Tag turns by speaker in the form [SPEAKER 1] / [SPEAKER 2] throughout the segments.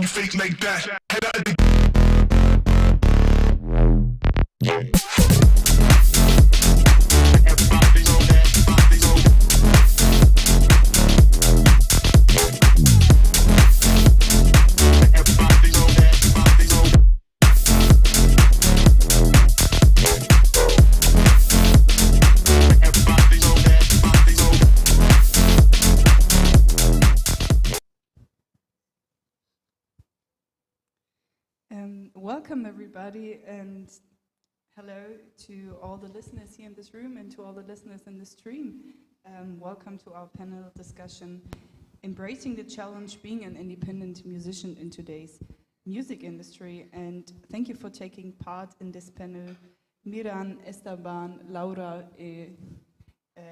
[SPEAKER 1] on you fake like that. Head out the
[SPEAKER 2] Welcome everybody, and hello to all the listeners here in this room and to all the listeners in the stream. Welcome to our panel discussion, Embracing the Challenge Being an Independent Musician in Today's Music Industry. And thank you for taking part in this panel, Miran, Esteban, Laura,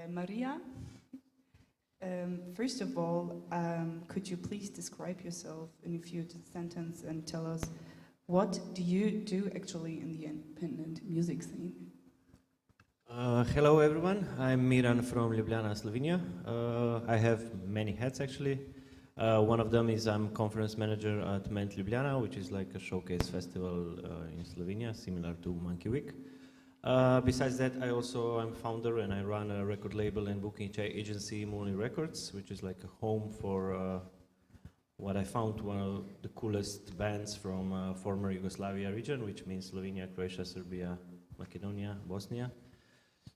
[SPEAKER 2] Maria. First of all, could you please describe yourself in a few sentences and tell us what do you do actually in the independent music scene?
[SPEAKER 3] Hello everyone, I'm Miran from Ljubljana, Slovenia. I have many hats actually. One of them is I'm conference manager at MENT Ljubljana, which is like a showcase festival in Slovenia, similar to Monkey Week. Besides that, I also am founder and I run a record label and booking agency, Monlee Records, which is like a home for what I found one of the coolest bands from former Yugoslavia region, which means Slovenia, Croatia, Serbia, Macedonia, Bosnia.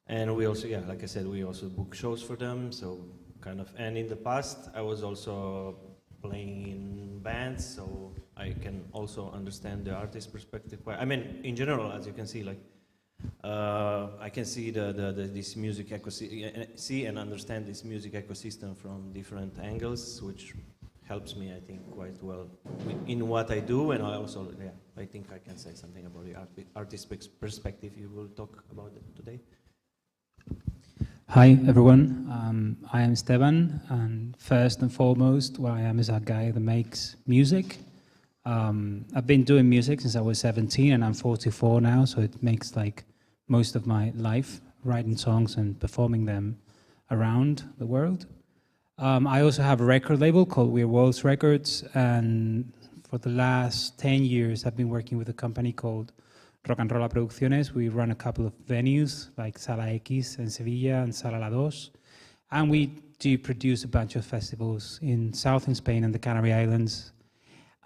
[SPEAKER 3] And we also, like I said, we also book shows for them, so kind of, and in the past I was also playing in bands, so I can also understand the artist perspective. I mean, in general, as you can see, like, I can see this music see and understand this music ecosystem from different angles, which helps me, I think, quite well in what I do, and I also, I think I can say something about the artist perspective. You will talk about it today.
[SPEAKER 4] Hi everyone, I am Esteban, and first and foremost, what I am is a guy that makes music. I've been doing music since I was 17, and I'm 44 now, so it makes like most of my life writing songs and performing them around the world. I also have a record label called We're World's Records, and for the last 10 years I've been working with a company called Rocknrolla Producciones. We run a couple of venues like Sala X in Sevilla and Sala La Dos, and we do produce a bunch of festivals in southern Spain and the Canary Islands.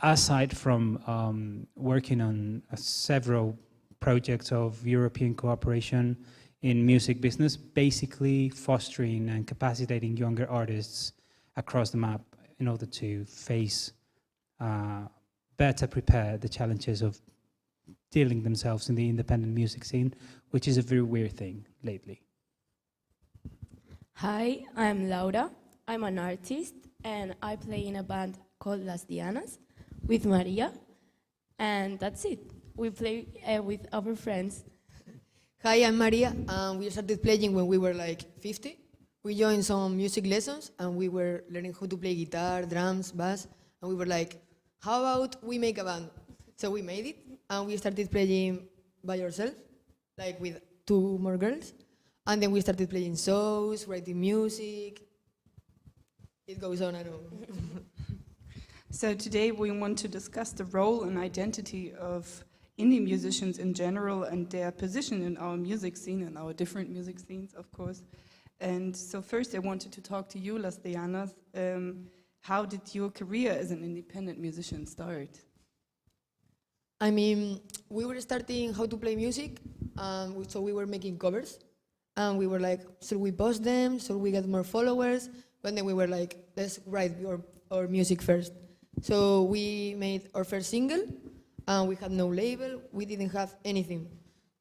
[SPEAKER 4] Aside from working on several projects of European cooperation in music business, basically fostering and capacitating younger artists across the map in order to face, better prepare the challenges of dealing themselves in the independent music scene, which is a very weird thing lately.
[SPEAKER 5] Hi, I'm Laura. I'm an artist and I play in a band called Las Dianas with Maria, and that's it. We play with our friends.
[SPEAKER 6] Hi, I'm Maria. We started playing when we were like 50. We joined some music lessons and we were learning how to play guitar, drums, bass, and we were like, how about we make a band? So we made it and we started playing by ourselves, like with 2 more girls. And then we started playing shows, writing music. It goes on and on.
[SPEAKER 2] So today we want to discuss the role and identity of indie musicians in general and their position in our music scene and our different music scenes, of course. And so first I wanted to talk to you, Las Dianas. How did your career as an independent musician start?
[SPEAKER 6] I mean, we were starting how to play music, so we were making covers. And we were like, should we post them? Should we get more followers? But then we were like, let's write our music first. So we made our first single, and we had no label, we didn't have anything.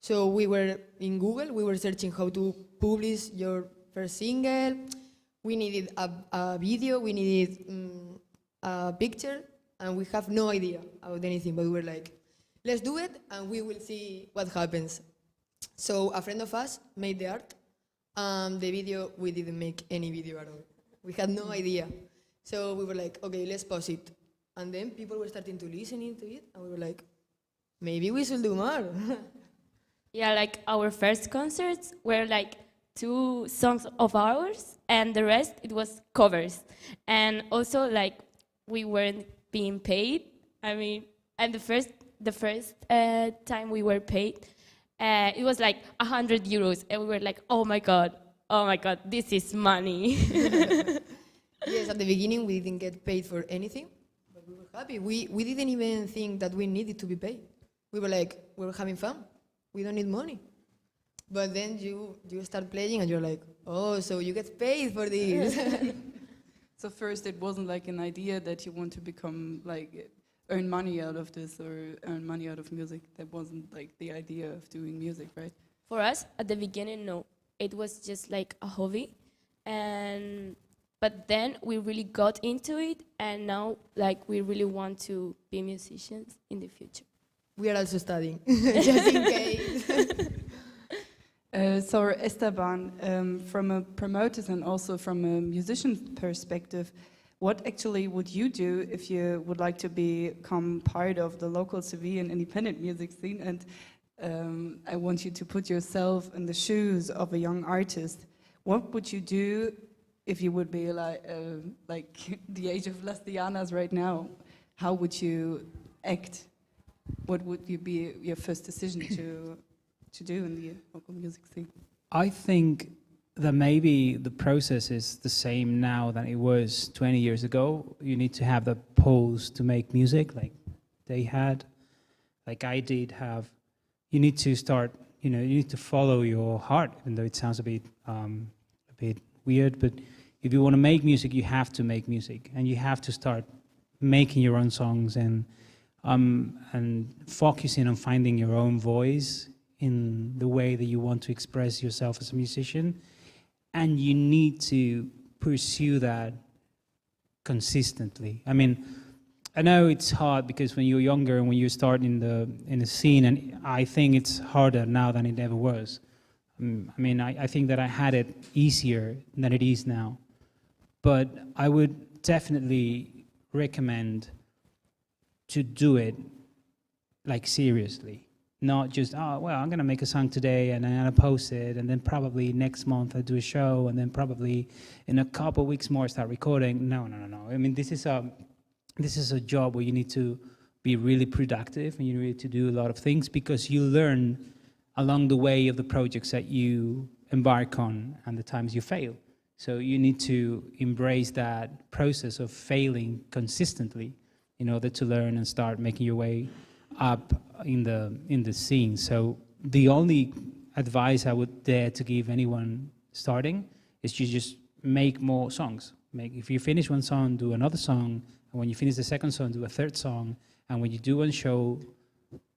[SPEAKER 6] So we were in Google, we were searching how to publish your first single. We needed a video, we needed a picture, and we have no idea about anything, but we were like, let's do it, and we will see what happens. So a friend of us made the art. The video, we didn't make any video at all. We had no idea. So we were like, okay, let's pause it. And then people were starting to listen to it, and we were like, maybe we should do more.
[SPEAKER 5] Yeah, like our first concerts were like 2 songs of ours, and the rest it was covers. And also like we weren't being paid, I mean, and the first time we were paid, it was like 100 euros, and we were like, oh my god, this is money.
[SPEAKER 6] Yes, at the beginning we didn't get paid for anything, but we were happy. We didn't even think that we needed to be paid. We were like, we're having fun. We don't need money. But then you start playing and you're like, oh, so you get paid for this.
[SPEAKER 2] So first it wasn't like an idea that you want to become like earn money out of this or earn money out of music. That wasn't like the idea of doing music, right?
[SPEAKER 5] For us, at the beginning, no. It was just like a hobby. But then we really got into it, and now like we really want to be musicians in the future.
[SPEAKER 6] We are also studying, just in case.
[SPEAKER 2] So Esteban, from a promoter's and also from a musician's perspective, what actually would you do if you would like to become part of the local Sevillian independent music scene? And I want you to put yourself in the shoes of a young artist. What would you do if you would be like the age of Las Dianas right now? How would you act? What would you be your first decision to do in the local music scene?
[SPEAKER 4] I think that maybe the process is the same now than it was 20 years ago. You need to have the pulse to make music like they had, like I did have. You need to start, you need to follow your heart, even though it sounds a bit weird, but if you want to make music, you have to make music, and you have to start making your own songs and focusing on finding your own voice in the way that you want to express yourself as a musician. And you need to pursue that consistently. I mean, I know it's hard because when you're younger and when you start in the scene, and I think it's harder now than it ever was. I mean, I think that I had it easier than it is now. But I would definitely recommend to do it like seriously. Not just, oh, well, I'm going to make a song today and I'm going to post it, and then probably next month I do a show, and then probably in a couple of weeks more I start recording. No. I mean, this is a job where you need to be really productive, and you need to do a lot of things, because you learn along the way of the projects that you embark on and the times you fail. So you need to embrace that process of failing consistently in order to learn and start making your way up in the scene. So the only advice I would dare to give anyone starting is to just make more songs. If you finish one song, do another song, and when you finish the second song, do a third song, and when you do one show,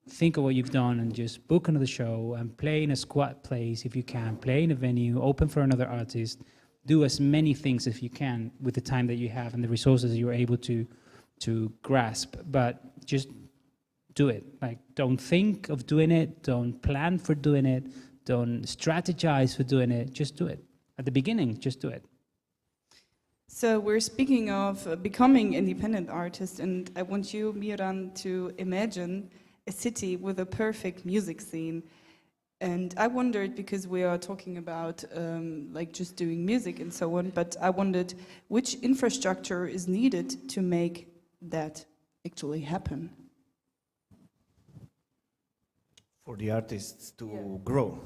[SPEAKER 4] think of what you've done and just book another show and play in a squat place if you can, play in a venue, open for another artist, do as many things as you can with the time that you have and the resources you're able to grasp, but just do it. Like, don't think of doing it, don't plan for doing it, don't strategize for doing it, just do it. At the beginning, just do it.
[SPEAKER 2] So we're speaking of becoming independent artists, and I want you, Miran, to imagine a city with a perfect music scene. And I wondered, because we are talking about like just doing music and so on, but I wondered which infrastructure is needed to make that actually happen.
[SPEAKER 3] For the artists to grow.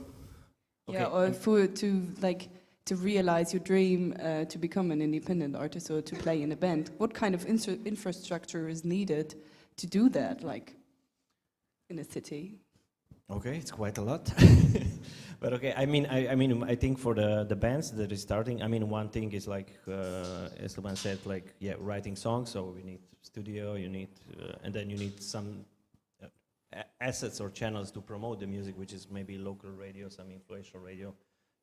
[SPEAKER 3] Okay.
[SPEAKER 2] Yeah, or for to realize your dream to become an independent artist or to play in a band. What kind of infrastructure is needed to do that, like in a city?
[SPEAKER 3] Okay, it's quite a lot. But okay, I think for the bands that is starting, I mean, one thing is like, Esteban said, like, yeah, writing songs, so you need studio, you need, and then you need some assets or channels to promote the music, which is maybe local radio, some influential radio,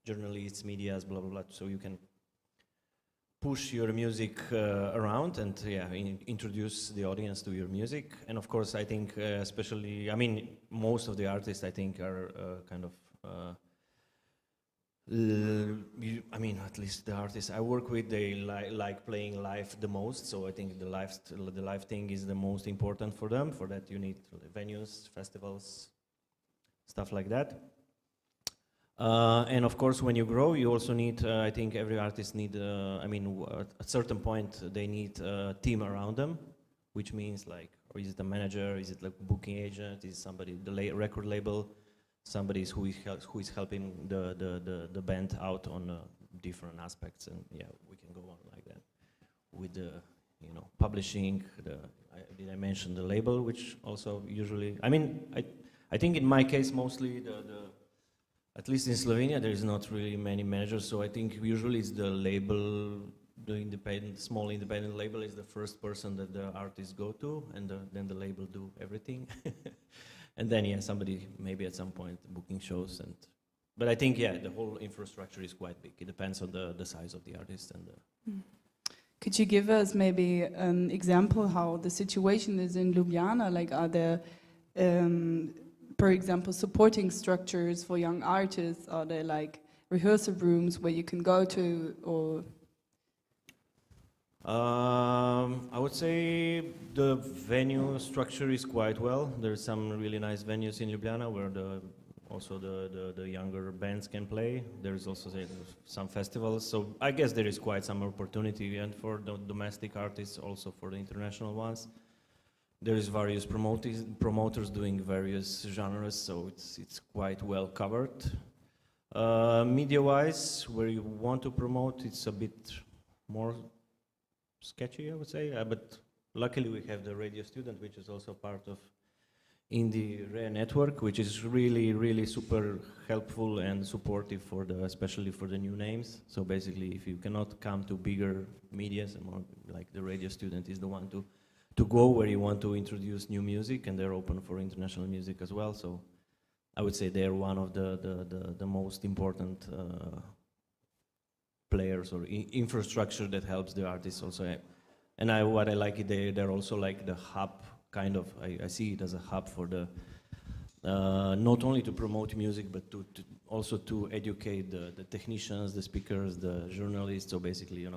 [SPEAKER 3] journalists, medias, blah, blah, blah, so you can push your music around and introduce the audience to your music. And of course, I think especially, I mean, most of the artists I think are kind of, I mean, at least the artists I work with, they like playing live the most. So I think the live thing is the most important for them. For that, you need venues, festivals, stuff like that. And of course, when you grow, you also need, I think every artist need, I mean, at a certain point, they need a team around them, which means like or is it a manager? Is it like booking agent? Is somebody the record label? Somebody who is helping the band out on different aspects, and yeah, we can go on like that with the publishing. Did I mention the label, which also usually? I mean, I think in my case mostly at least in Slovenia there is not really many managers, so I think usually it's the label, the small independent label is the first person that the artists go to, and then the label do everything. And then, yeah, somebody maybe at some point booking shows, but I think, yeah, the whole infrastructure is quite big. It depends on the size of the artist and the.
[SPEAKER 2] Could you give us maybe an example how the situation is in Ljubljana? Like, are there, for example, supporting structures for young artists? Are there like rehearsal rooms where you can go to, or?
[SPEAKER 3] I would say the venue structure is quite well. There's some really nice venues in Ljubljana where also the younger bands can play. There's also some festivals, so I guess there is quite some opportunity, and for the domestic artists, also for the international ones. There is various promoters doing various genres, so it's quite well covered. Media-wise, where you want to promote, it's a bit more sketchy, I would say, but luckily we have the Radio Student, which is also part of Indie Rare Network, which is really super helpful and supportive especially for the new names. So basically, if you cannot come to bigger medias, like the Radio Student is the one to go where you want to introduce new music, and they're open for international music as well. So I would say they're one of the most important players or infrastructure that helps the artists also. And what I like, they're also like the hub, kind of. I see it as a hub for the not only to promote music, but also to educate the technicians, the speakers, the journalists. So basically,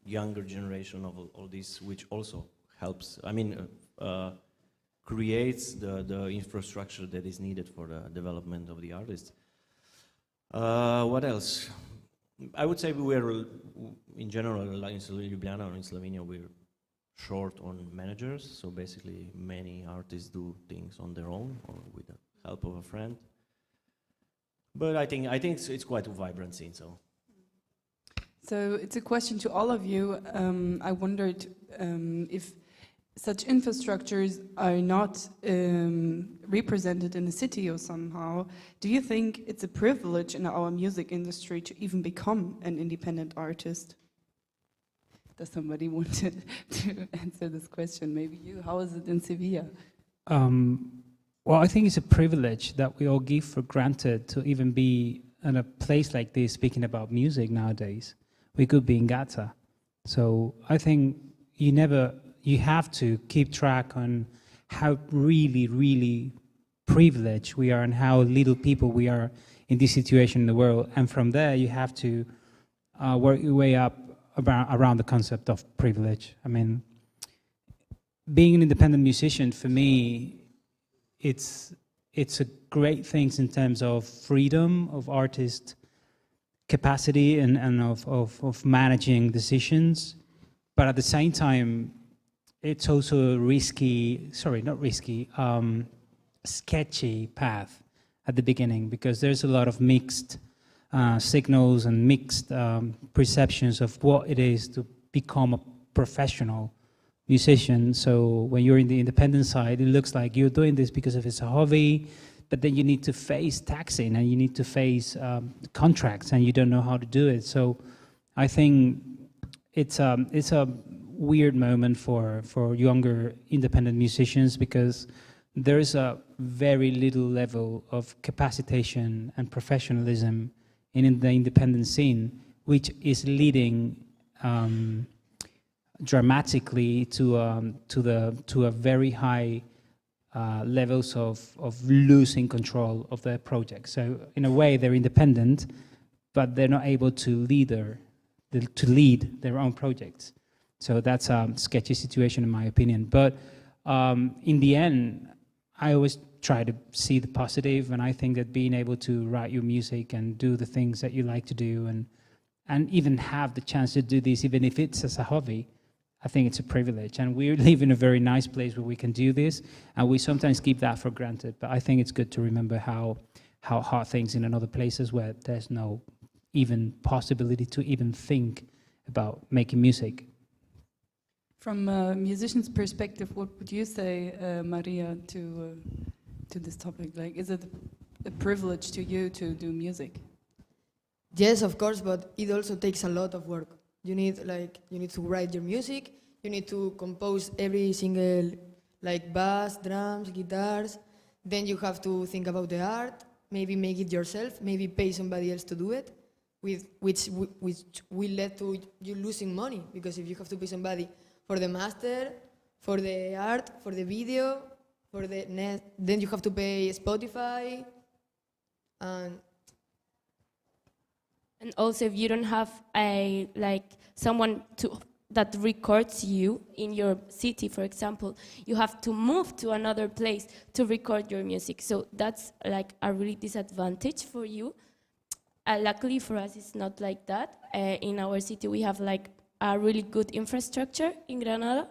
[SPEAKER 3] younger generation of all this, which also helps. I mean, creates the infrastructure that is needed for the development of the artists. What else? I would say we're, in general, like in Ljubljana or in Slovenia, we're short on managers. So basically, many artists do things on their own or with the help of a friend. But I think it's quite a vibrant scene.
[SPEAKER 2] So it's a question to all of you. I wondered if such infrastructures are not represented in the city or somehow. Do you think it's a privilege in our music industry to even become an independent artist? Does somebody want to answer this question? Maybe you. How is it in Sevilla?
[SPEAKER 4] Well, I think it's a privilege that we all give for granted to even be in a place like this speaking about music nowadays. We could be in Gaza. So I think you have to keep track on how really privileged we are and how little people we are in this situation in the world. And from there, you have to work your way up around the concept of privilege. I mean, being an independent musician, for me, it's a great thing in terms of freedom of artist capacity and of managing decisions. But at the same time, it's also sketchy path at the beginning, because there's a lot of mixed signals and mixed perceptions of what it is to become a professional musician. So when you're in the independent side, it looks like you're doing this because it's a hobby, but then you need to face taxing and you need to face contracts, and you don't know how to do it. So I think it's a weird moment for younger independent musicians, because there is a very little level of capacitation and professionalism in the independent scene, which is leading dramatically to a very high levels of losing control of their project. So in a way, they're independent, but they're not able to lead their own projects. So that's a sketchy situation in my opinion. But in the end, I always try to see the positive, and I think that being able to write your music and do the things that you like to do, and even have the chance to do this, even if it's as a hobby, I think it's a privilege, and we live in a very nice place where we can do this, and we sometimes keep that for granted. But I think it's good to remember how hard things in other places where there's no even possibility to even think about making music.
[SPEAKER 2] From a musician's perspective, what would you say, Maria, to this topic? Like, is it a privilege to you to do music?
[SPEAKER 6] Yes, of course, but it also takes a lot of work. You need to write your music. You need to compose every single bass, drums, guitars. Then you have to think about the art. Maybe make it yourself. Maybe pay somebody else to do it, which will lead to you losing money, because if you have to pay somebody for the master, for the art, for the video, for the net, then you have to pay Spotify, and
[SPEAKER 5] also, if you don't have someone that records you in your city, for example, you have to move to another place to record your music. So that's a really disadvantage for you. Luckily for us, it's not like that. In our city, we have a really good infrastructure in Granada,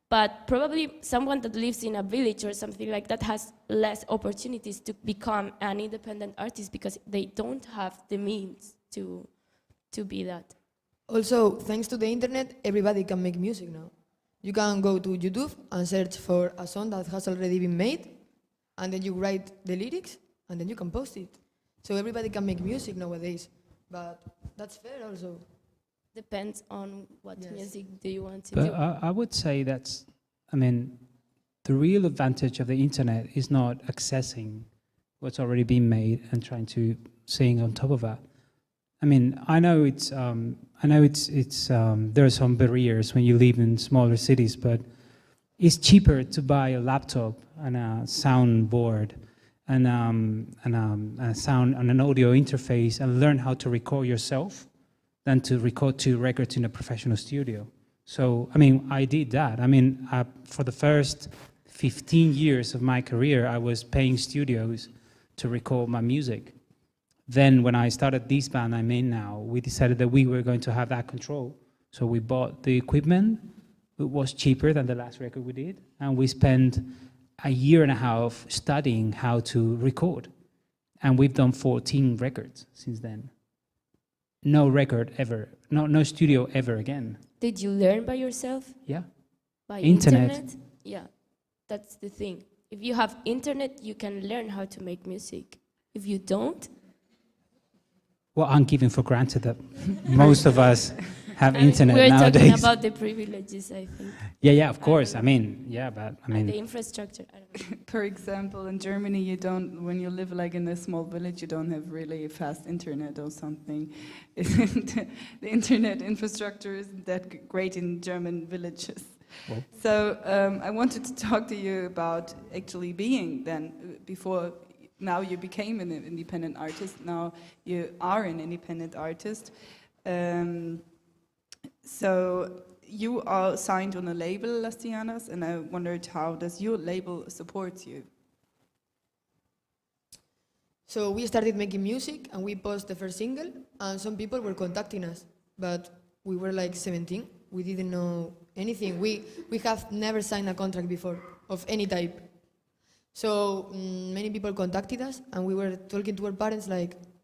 [SPEAKER 5] but probably someone that lives in a village or something like that has less opportunities to become an independent artist because they don't have the means to be that.
[SPEAKER 6] Also, thanks to the internet, everybody can make music now. You can go to YouTube and search for a song that has already been made, and then you write the lyrics, and then you can post it. So everybody can make music nowadays, but that's fair also.
[SPEAKER 5] Depends on what music do you want to
[SPEAKER 4] But
[SPEAKER 5] do.
[SPEAKER 4] I would say the real advantage of the internet is not accessing what's already been made and trying to sing on top of that. I know there are some barriers when you live in smaller cities, but it's cheaper to buy a laptop and a soundboard and a sound and an audio interface and learn how to record yourself than to record 2 records in a professional studio. So, I did that. For the first 15 years of my career, I was paying studios to record my music. Then when I started this band I'm in now, we decided that we were going to have that control. So we bought the equipment. It was cheaper than the last record we did. And we spent a year and a half studying how to record. And we've done 14 records since then. No record ever, no studio ever again.
[SPEAKER 5] Did you learn by yourself?
[SPEAKER 4] Yeah.
[SPEAKER 5] By
[SPEAKER 4] Internet.
[SPEAKER 5] Yeah, that's the thing. If you have internet, you can learn how to make music. If you don't,
[SPEAKER 4] Well, I'm giving for granted that most of us have internet
[SPEAKER 5] we're
[SPEAKER 4] nowadays.
[SPEAKER 5] talking about the privileges, I think.
[SPEAKER 4] Yeah, of course. But
[SPEAKER 5] The infrastructure, I don't know.
[SPEAKER 2] For example, in Germany, when you live in a small village, you don't have really fast internet or something. The internet infrastructure isn't that great in German villages.
[SPEAKER 4] Well.
[SPEAKER 2] So I wanted to talk to you about actually being then, before now you became an independent artist, now you are an independent artist. So you are signed on a label, Las Dianas, and I wondered, how does your label support you?
[SPEAKER 6] So we started making music, and we posted the first single, and some people were contacting us, but we were 17. We didn't know anything. We have never signed a contract before of any type. So many people contacted us, and we were talking to our parents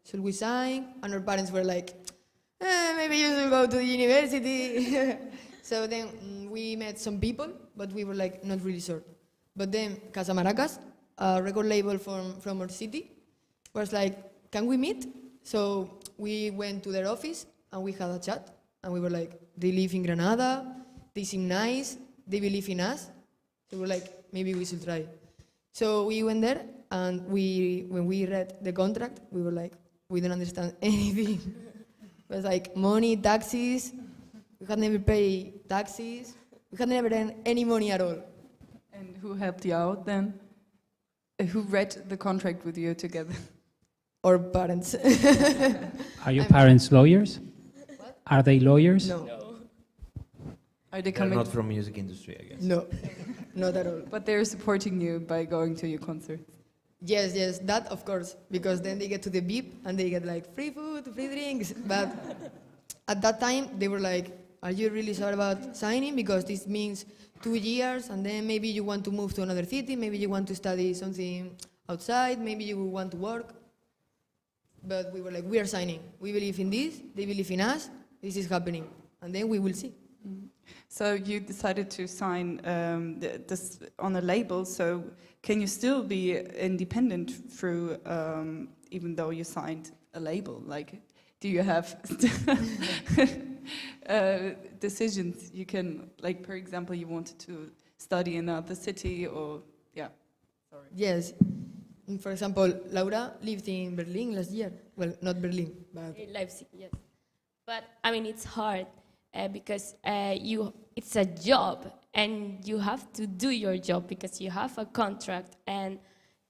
[SPEAKER 6] should we sign? And our parents were maybe you should go to the university. So then we met some people, but we were not really sure. But then Casa Maracas, a record label from our city, was can we meet? So we went to their office and we had a chat, and we were they live in Granada, they seem nice, they believe in us. So we're maybe we should try. So we went there, and when we read the contract, we were we don't understand anything. It was money, taxes. We had never paid taxes. We had never done any money at all.
[SPEAKER 2] And who helped you out then? Who read the contract with you together?
[SPEAKER 6] Our parents.
[SPEAKER 4] Are your parents lawyers?
[SPEAKER 6] What?
[SPEAKER 4] Are they lawyers?
[SPEAKER 6] No.
[SPEAKER 2] Are they
[SPEAKER 3] They're
[SPEAKER 2] coming?
[SPEAKER 3] not from music industry, I guess.
[SPEAKER 6] No, not at all.
[SPEAKER 2] But they're supporting you by going to your concerts.
[SPEAKER 6] Yes, that of course, because then they get to the VIP and they get free food, free drinks. But at that time, they were are you really sure about signing? Because this means 2 years, and then maybe you want to move to another city, maybe you want to study something outside, maybe you want to work. But we were like, we are signing. We believe in this, they believe in us, this is happening, and then we will see.
[SPEAKER 2] So you decided to sign this on a label, so can you still be independent through, even though you signed a label? Like, do you have decisions you can, like, for example, you wanted to study in another city, or, yeah, sorry.
[SPEAKER 6] Yes. For example, Laura lived in Berlin last year. Well, not Berlin, but...
[SPEAKER 5] In Leipzig, yes. But, I mean, it's hard because it's a job, and you have to do your job because you have a contract. And,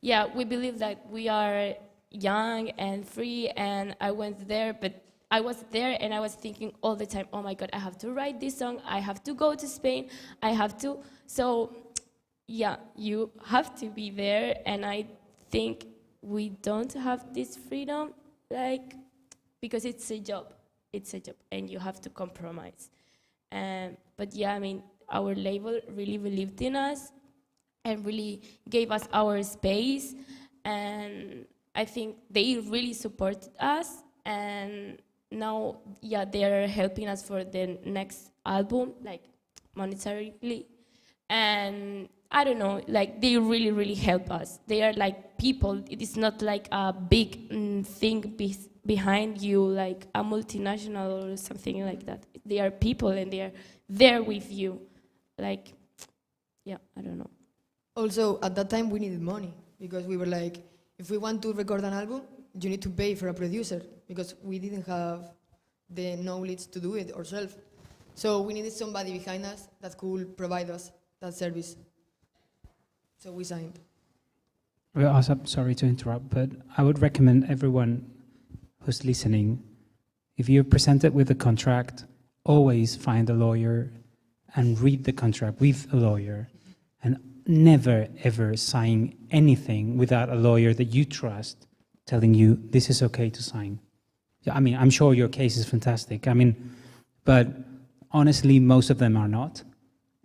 [SPEAKER 5] yeah, we believe that we are young and free, and I went there, but I was there and I was thinking all the time, oh my God, I have to write this song, I have to go to Spain, I have to... So, yeah, you have to be there, and I think we don't have this freedom, like, because it's a job, and you have to compromise. But yeah, I mean, our label really believed in us and really gave us our space, and I think they really supported us, and now, yeah, they are helping us for the next album, like, monetarily, and I don't know, like, they really, really help us. They are like people. It is not like a big thing behind you, like a multinational or something like that. They are people, and they are there with you. Like, yeah, I don't know.
[SPEAKER 6] Also, at that time, we needed money, because we were like, if we want to record an album, you need to pay for a producer, because we didn't have the knowledge to do it ourselves. So we needed somebody behind us that could provide us that service. So we signed.
[SPEAKER 4] Well, I'm sorry to interrupt, but I would recommend everyone who's listening, if you're presented with a contract, always find a lawyer and read the contract with a lawyer, and never ever sign anything without a lawyer that you trust telling you this is okay to sign. I mean, I'm sure your case is fantastic. I mean, but honestly, most of them are not.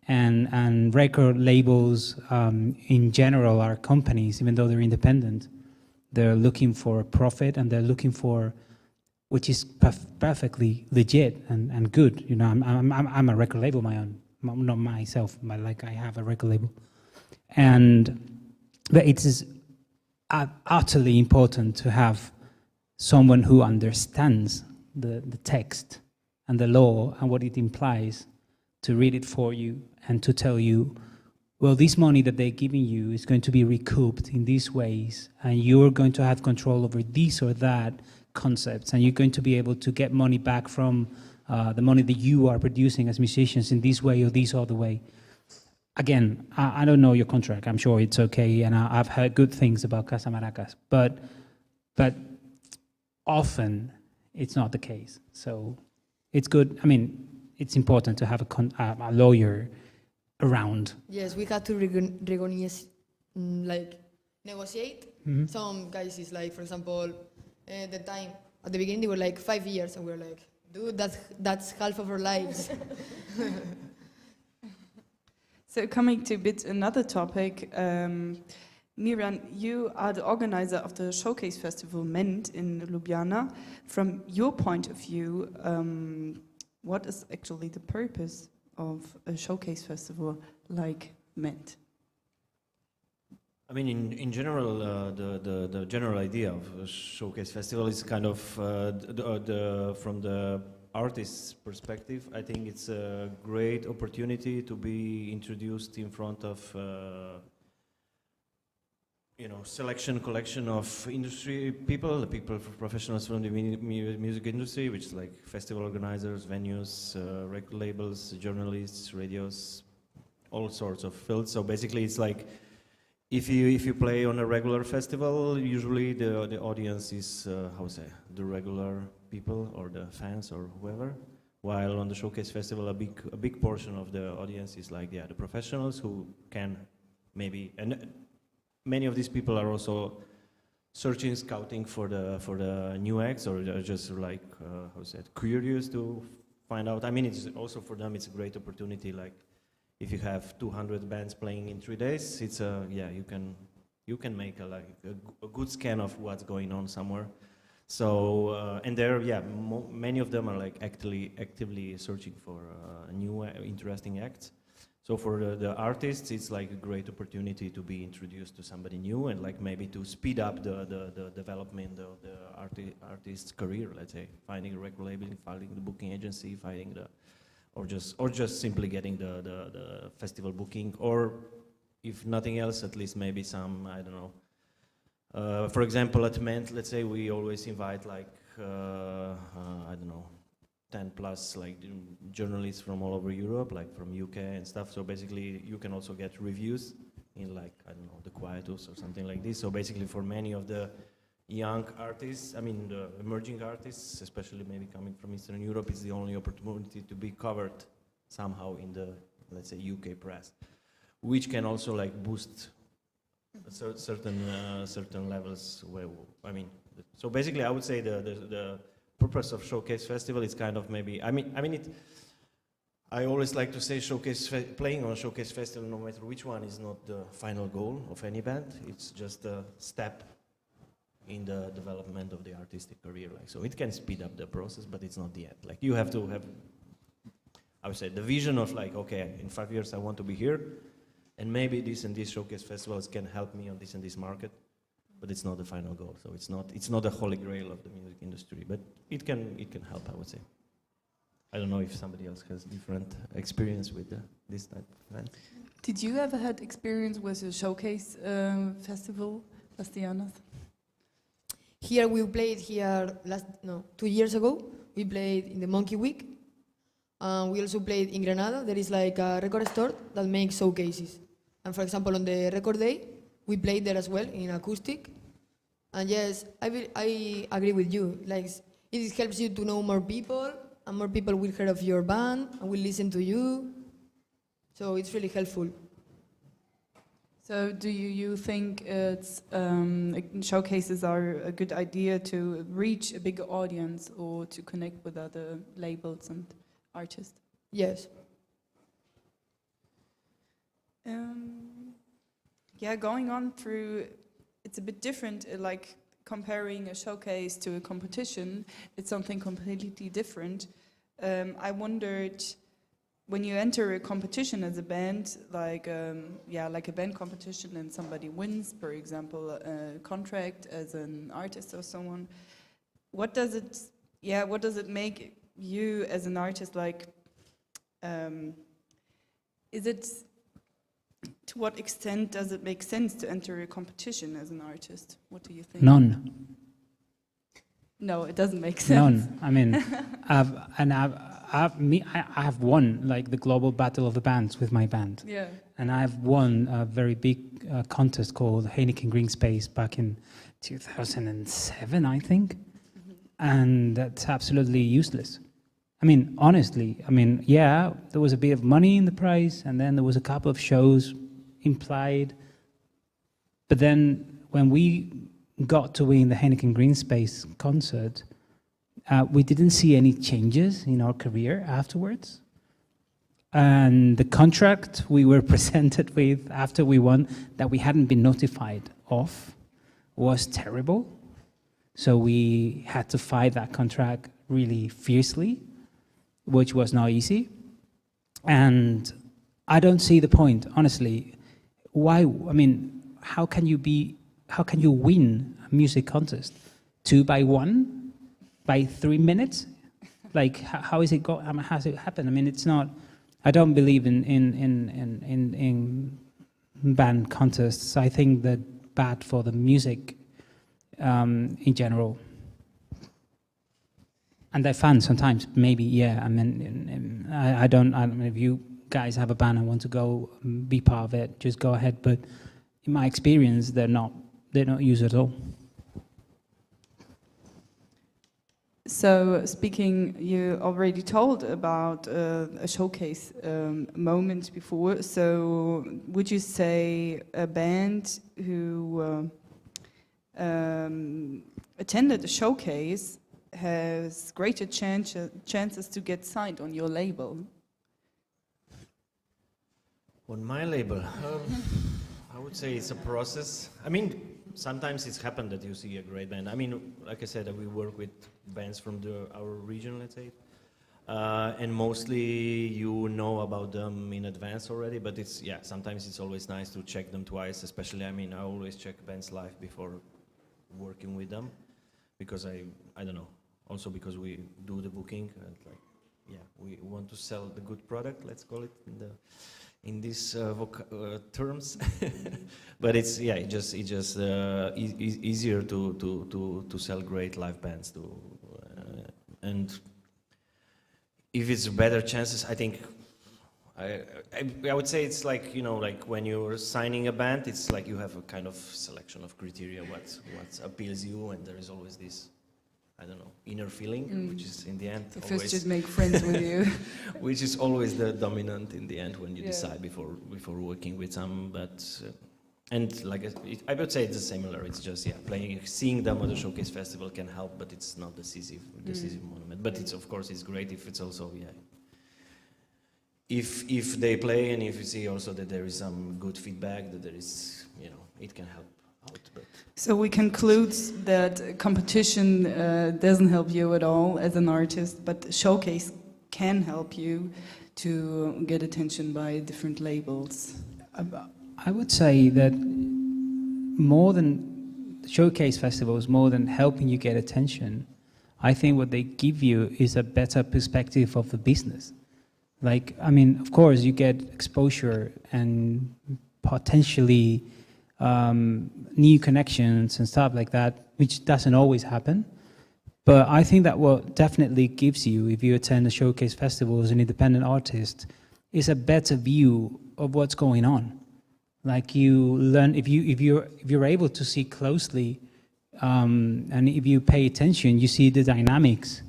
[SPEAKER 4] And record labels in general are companies, even though they're independent. They're looking for a profit, and they're looking for, which is perfectly legit and good. You know, I'm a record label, my own, not myself, but like I have a record label. But it is utterly important to have someone who understands the text and the law and what it implies, to read it for you and to tell you, well, this money that they're giving you is going to be recouped in these ways, and you're going to have control over this or that concepts, and you're going to be able to get money back from the money that you are producing as musicians in this way or this other way. Again, I don't know your contract. I'm sure it's okay, and I've heard good things about Casa Maracas, but often it's not the case. So it's good. I mean, it's important to have a lawyer around.
[SPEAKER 6] Yes, we had to negotiate. Mm-hmm. Some cases, like, for example, at the beginning they were like 5 years, and we were like, dude, that's half of our lives.
[SPEAKER 2] So coming to a bit another topic, Miran, you are the organizer of the Showcase Festival MENT in Ljubljana. From your point of view, what is actually the purpose of a showcase festival like MENT?
[SPEAKER 3] I mean, in general, the general idea of a showcase festival is kind of from the artist's perspective. I think it's a great opportunity to be introduced in front of collection of industry people, professionals from the music industry, which is like festival organizers, venues, record labels, journalists, radios, all sorts of fields. So basically, it's like if you play on a regular festival, usually the audience is the regular people or the fans or whoever. While on the Showcase Festival, a big portion of the audience is like the professionals who can maybe, and many of these people are also scouting for the new acts, or just like curious to find out. I mean, it's also for them, it's a great opportunity. Like, if you have 200 bands playing in 3 days, it's a, yeah, you can make a good scan of what's going on somewhere. So, and there, yeah, many of them are like actively searching for new interesting acts. So for the artists, it's like a great opportunity to be introduced to somebody new and like maybe to speed up the development of the artist's career, let's say, finding a record label, finding the booking agency, finding the, or just simply getting the festival booking, or if nothing else, at least maybe some, I don't know. For example, at MENT, let's say we always invite like, I don't know, 10 plus like journalists from all over Europe, like from UK and stuff. So basically you can also get reviews in like, I don't know, the Quietus or something like this. So basically for many of the young artists, I mean the emerging artists, especially maybe coming from Eastern Europe, it's the only opportunity to be covered somehow in the, let's say, UK press, which can also like boost certain levels where, I mean, so basically I would say the purpose of Showcase Festival is kind of maybe, I always like to say playing on Showcase Festival, no matter which one, is not the final goal of any band. It's just a step in the development of the artistic career. Like, so it can speed up the process, but it's not the end. Like, you have to have, I would say, the vision of like, okay, in 5 years I want to be here, and maybe this and this Showcase Festivals can help me on this and this market. But it's not the final goal, so it's not the holy grail of the music industry, but it can help, I would say. I don't know if somebody else has different experience with this type of event.
[SPEAKER 2] Did you ever had experience with a Showcase festival, Bastianas?
[SPEAKER 6] Here we played here 2 years ago. We played in the Monkey Week. We also played in Granada. There is like a record store that makes showcases. And for example, on the record day, we played there as well in acoustic, and yes, I agree with you. Like, it helps you to know more people, and more people will hear of your band and will listen to you. So it's really helpful.
[SPEAKER 2] So do you think it's showcases are a good idea to reach a bigger audience or to connect with other labels and artists?
[SPEAKER 6] Yes.
[SPEAKER 2] Yeah, going on through, it's a bit different, like comparing a showcase to a competition, it's something completely different. I wondered, when you enter a competition as a band, like a band competition, and somebody wins, for example, a contract as an artist or someone, what does it make you as an artist, like, to what extent does it make sense to enter a competition as an artist? What do you think?
[SPEAKER 4] None.
[SPEAKER 2] No, it doesn't make sense.
[SPEAKER 4] None. I mean, I have won like the global battle of the bands with my band.
[SPEAKER 2] Yeah.
[SPEAKER 4] And I've won a very big contest called Heineken Green Space back in 2007, I think. Mm-hmm. And that's absolutely useless. I mean, honestly, yeah, there was a bit of money in the prize, and then there was a couple of shows implied. But then when we got to win the Heineken Green Space concert, we didn't see any changes in our career afterwards. And the contract we were presented with after we won, that we hadn't been notified of, was terrible. So we had to fight that contract really fiercely, which was not easy. And I don't see the point, honestly. Why? I mean, how can you win a music contest? 2 by 1? By 3 minutes? Like, how is it go? How does it happen? I mean, it's not. I don't believe in band contests. I think they're bad for the music in general. And they're fun sometimes, maybe, yeah. I mean, I don't know if you guys have a band and want to go be part of it, just go ahead. But in my experience, they're not used at all.
[SPEAKER 2] So speaking, you already told about a showcase moment before. So would you say a band who attended a showcase has greater chances to get signed on your label?
[SPEAKER 3] On my label, I would say it's a process. I mean, sometimes it's happened that you see a great band. I mean, like I said, we work with bands from our region, let's say. And mostly you know about them in advance already, but it's, yeah, sometimes it's always nice to check them twice, especially, I mean, I always check bands live before working with them, because I don't know, also because we do the booking, and like, yeah, we want to sell the good product, let's call it in these terms. But it's, yeah, it's just easier to sell great live bands and if it's better chances, I think I would say it's like, you know, like when you're signing a band, it's like you have a kind of selection of criteria what appeals you, and there is always this, I don't know, inner feeling, which is in the end
[SPEAKER 2] The
[SPEAKER 3] always
[SPEAKER 2] first should make friends with you.
[SPEAKER 3] which is always the dominant in the end when you decide before working with some. But and like I would say it's similar. It's just, yeah, seeing them at the showcase festival can help, but it's not decisive monument. But it's, of course, it's great if it's also, yeah, if they play and if you see also that there is some good feedback, that there is, you know, it can help out. But
[SPEAKER 2] So we conclude that competition doesn't help you at all as an artist, but showcase can help you to get attention by different labels.
[SPEAKER 4] I would say that more than showcase festivals, more than helping you get attention, I think what they give you is a better perspective of the business. Like, I mean, of course, you get exposure and potentially new connections and stuff like that, which doesn't always happen. But I think that what definitely gives you, if you attend a showcase festival as an independent artist, is a better view of what's going on. Like, you learn, if you're able to see closely, and if you pay attention, you see the dynamics,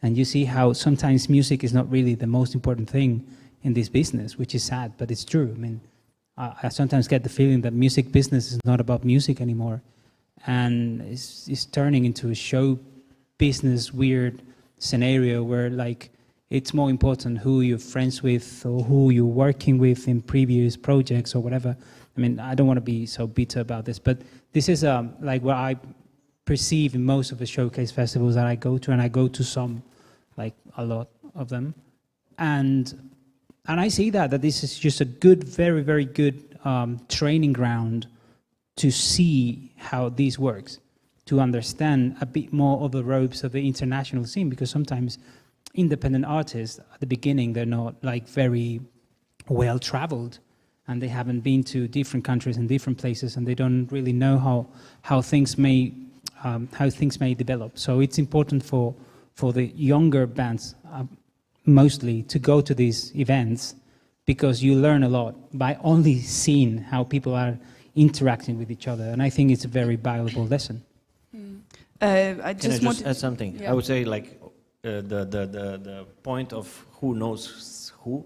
[SPEAKER 4] and you see how sometimes music is not really the most important thing in this business, which is sad, but it's true. I mean, I sometimes get the feeling that music business is not about music anymore, and it's turning into a show business weird scenario where, like, it's more important who you're friends with or who you're working with in previous projects or whatever. I mean, I don't want to be so bitter about this, but this is like what I perceive in most of the showcase festivals that I go to, and I go to some, like a lot of them, and I see that this is just a good, very, very good training ground to see how this works, to understand a bit more of the ropes of the international scene, because sometimes independent artists at the beginning, they're not like very well traveled, and they haven't been to different countries and different places, and they don't really know how things may develop. So it's important for the younger bands mostly to go to these events, because you learn a lot by only seeing how people are interacting with each other, and I think it's a very valuable lesson.
[SPEAKER 2] I
[SPEAKER 3] can I
[SPEAKER 2] just want
[SPEAKER 3] just add something?
[SPEAKER 2] Yeah.
[SPEAKER 3] I would say, like, the point of who knows who.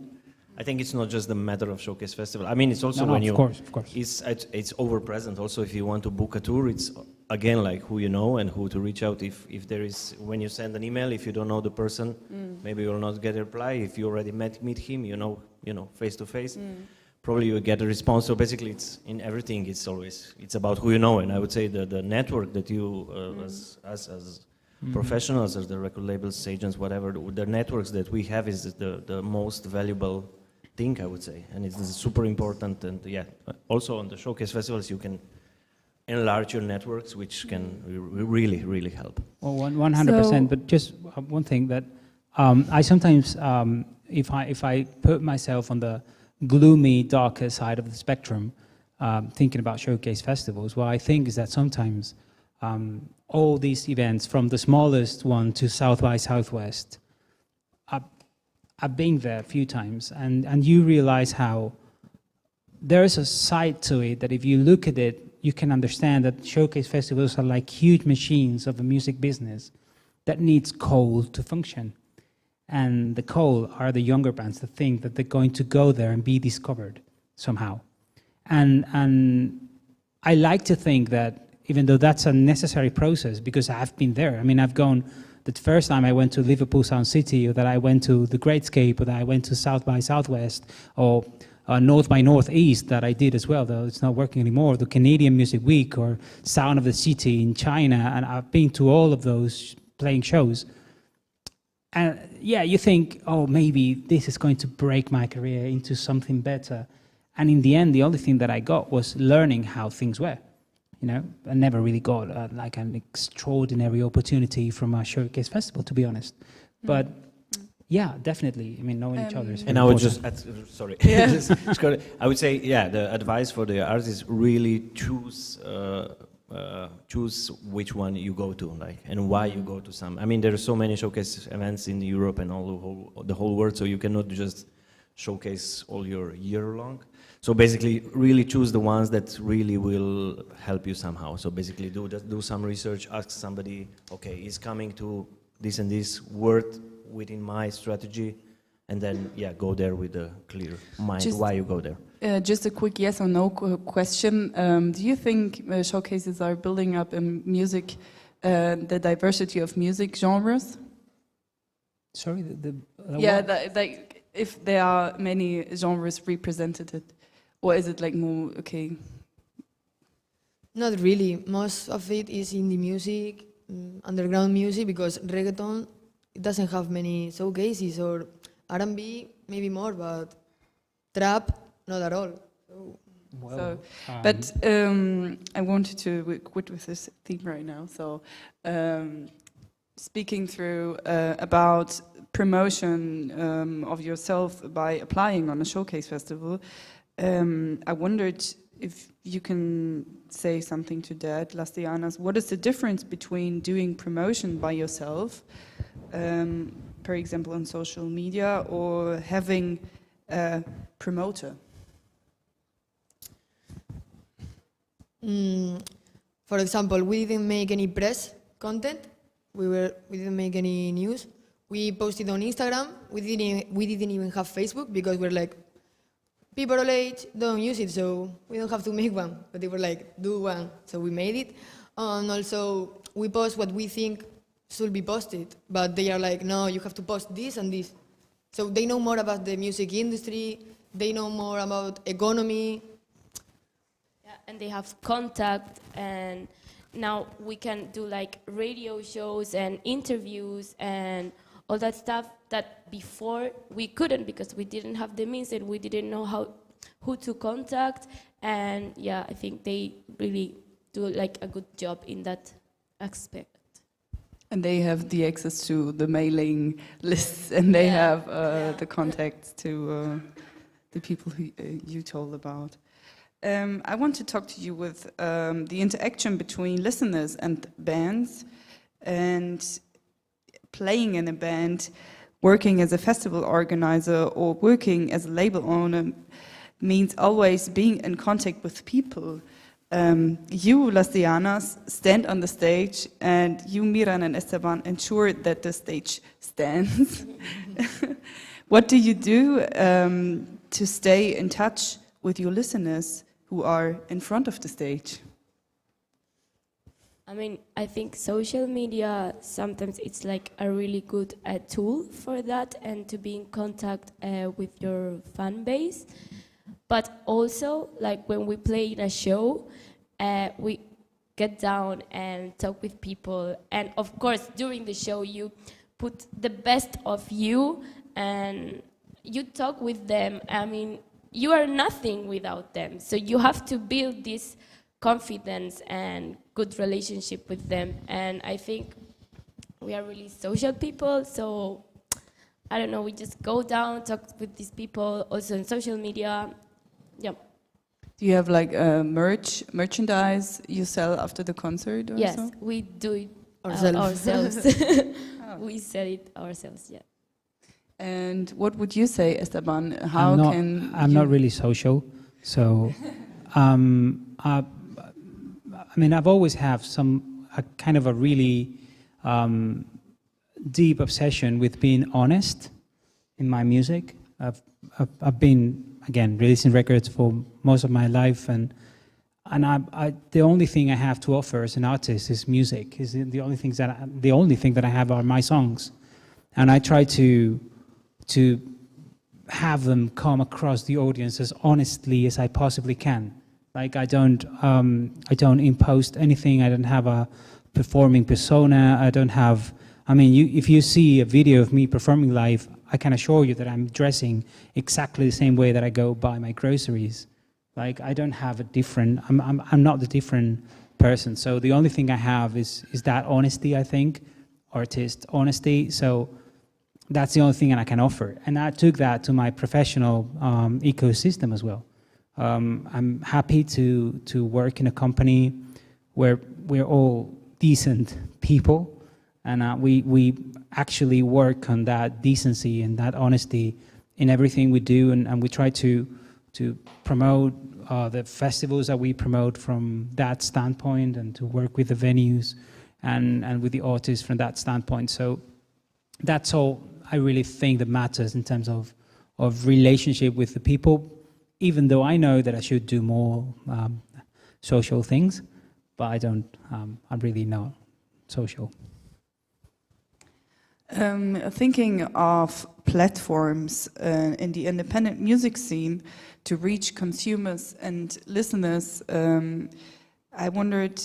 [SPEAKER 3] I think it's not just the matter of showcase festival. I mean, it's also when you,
[SPEAKER 4] of course.
[SPEAKER 3] it's over present. Also, if you want to book a tour, it's again like who you know and who to reach out. If there is, when you send an email, if you don't know the person, maybe you will not get a reply. If you already meet him, you know face to face, probably you will get a response. So basically, it's in everything. It's about who you know. And I would say the network that you as professionals, as the record labels, agents, whatever, the networks that we have is the most valuable thing, I would say, and it's super important. And yeah, also on the showcase festivals, you can enlarge your networks, which can really, really help.
[SPEAKER 4] Well, 100%. But just one thing that I sometimes, if I put myself on the gloomy, darker side of the spectrum, thinking about showcase festivals, what I think is that sometimes all these events, from the smallest one to South by Southwest, I've been there a few times, and you realize how there is a side to it that if you look at it, you can understand that showcase festivals are like huge machines of the music business that needs coal to function. And the coal are the younger bands that think that they're going to go there and be discovered somehow. And I like to think that even though that's a necessary process, because I've been there. I mean, I've gone the first time I went to Liverpool Sound City, or that I went to the Greatscape, or that I went to South by Southwest, or North by Northeast that I did as well, though it's not working anymore, the Canadian Music Week, or Sound of the City in China, and I've been to all of those playing shows. And yeah, you think, oh, maybe this is going to break my career into something better. And in the end, the only thing that I got was learning how things were. You know, I never really got like an extraordinary opportunity from a showcase festival, to be honest. But yeah, definitely. I mean, knowing each other is very
[SPEAKER 3] And I would
[SPEAKER 4] important.
[SPEAKER 3] just sorry.
[SPEAKER 2] Yeah.
[SPEAKER 3] I would say, yeah, the advice for the artists is really choose which one you go to, like, and why you go to some. I mean, there are so many showcase events in Europe and the whole world, so you cannot just showcase all your year long. So basically, really choose the ones that really will help you somehow. So basically, do some research, ask somebody, okay, is coming to this and this word within my strategy, and then, yeah, go there with a clear mind why you go there.
[SPEAKER 2] Just a quick yes or no question. Do you think showcases are building up in music, the diversity of music genres?
[SPEAKER 4] Sorry,
[SPEAKER 2] Yeah,
[SPEAKER 4] what?
[SPEAKER 2] like if there are many genres represented, or is it like more, okay?
[SPEAKER 6] Not really. Most of it is indie music, underground music, because reggaeton, it doesn't have many showcases, or R&B maybe more, but trap not at all. So,
[SPEAKER 2] but I wanted to quit with this theme right now. So, speaking through about promotion of yourself by applying on a showcase festival, I wondered if you can say something to that, Las Dianas. What is the difference between doing promotion by yourself, for example, on social media, or having a promoter?
[SPEAKER 6] For example, we didn't make any press content. We didn't make any news. We posted on Instagram. We didn't even have Facebook, because we're like, people our age don't use it, so we don't have to make one. But they were like, do one, so we made it. And also, we post what we think should be posted, but they are like, no, you have to post this and this. So they know more about the music industry. They know more about economy.
[SPEAKER 5] Yeah, and they have contact, and now we can do like radio shows and interviews and all that stuff that before we couldn't, because we didn't have the means and we didn't know who to contact. And yeah, I think they really do like a good job in that aspect.
[SPEAKER 2] And they have the access to the mailing lists, and they have the contacts to the people who you told about. I want to talk to you with the interaction between listeners and bands, and playing in a band, working as a festival organizer, or working as a label owner means always being in contact with people. You, Las Dianas, stand on the stage, and you, Miran and Esteban, ensure that the stage stands. What do you do to stay in touch with your listeners who are in front of the stage?
[SPEAKER 5] I mean, I think social media, sometimes it's like a really good tool for that, and to be in contact with your fan base. But also, like when we play in a show, we get down and talk with people. And of course, during the show, you put the best of you and you talk with them. I mean, you are nothing without them. So you have to build this confidence and good relationship with them. And I think we are really social people. So I don't know, we just go down, talk with these people, also on social media. Yeah.
[SPEAKER 2] Do you have like merchandise you sell after the concert or
[SPEAKER 5] Yes,
[SPEAKER 2] so?
[SPEAKER 5] we do it
[SPEAKER 6] Ourselves.
[SPEAKER 5] We sell it ourselves, yeah.
[SPEAKER 2] And what would you say, Esteban?
[SPEAKER 4] I'm not really social, so I mean, I've always have a kind of a really deep obsession with being honest in my music. I've been, again, releasing records for most of my life, and and the only thing I have to offer as an artist is music. Is the only thing that I have are my songs, and I try to have them come across the audience as honestly as I possibly can. Like I don't impose anything. I don't have a performing persona. I don't have. I mean, if you see a video of me performing live, I can assure you that I'm dressing exactly the same way that I go buy my groceries. Like I don't have a different. I'm not the different person. So the only thing I have is that honesty. I think, artist honesty. So that's the only thing that I can offer. And I took that to my professional ecosystem as well. I'm happy to work in a company where we're all decent people, and we actually work on that decency and that honesty in everything we do, and we try to promote the festivals that we promote from that standpoint, and to work with the venues and with the artists from that standpoint. So that's all I really think that matters in terms of relationship with the people, even though I know that I should do more social things, but I don't, I'm really not social.
[SPEAKER 2] Thinking of platforms in the independent music scene to reach consumers and listeners, I wondered,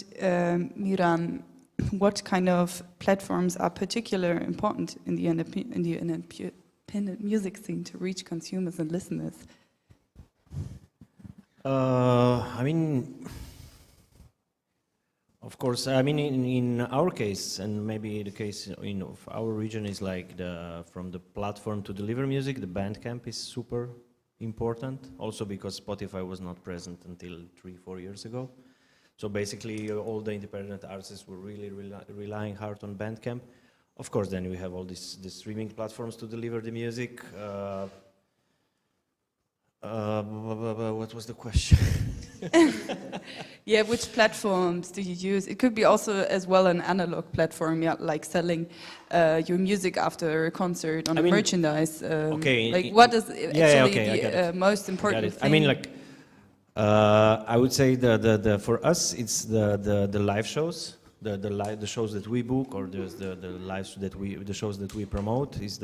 [SPEAKER 2] Miran, what kind of platforms are particularly important in the independent music scene to reach consumers and listeners?
[SPEAKER 3] I mean, of course, I mean, in our case, and maybe the case of our region is like from the platform to deliver music, the Bandcamp is super important, also because Spotify was not present until 3-4 years ago. So basically, all the independent artists were really relying hard on Bandcamp. Of course, then we have all the streaming platforms to deliver the music. What was the question?
[SPEAKER 2] Yeah, which platforms do you use? It could be also as well an analog platform, yeah, like selling your music after a concert on merchandise.
[SPEAKER 3] Okay.
[SPEAKER 2] Like what is actually the most important thing?
[SPEAKER 3] I mean, like, I would say for us it's the live shows, the shows that we book, or the shows that we promote. Is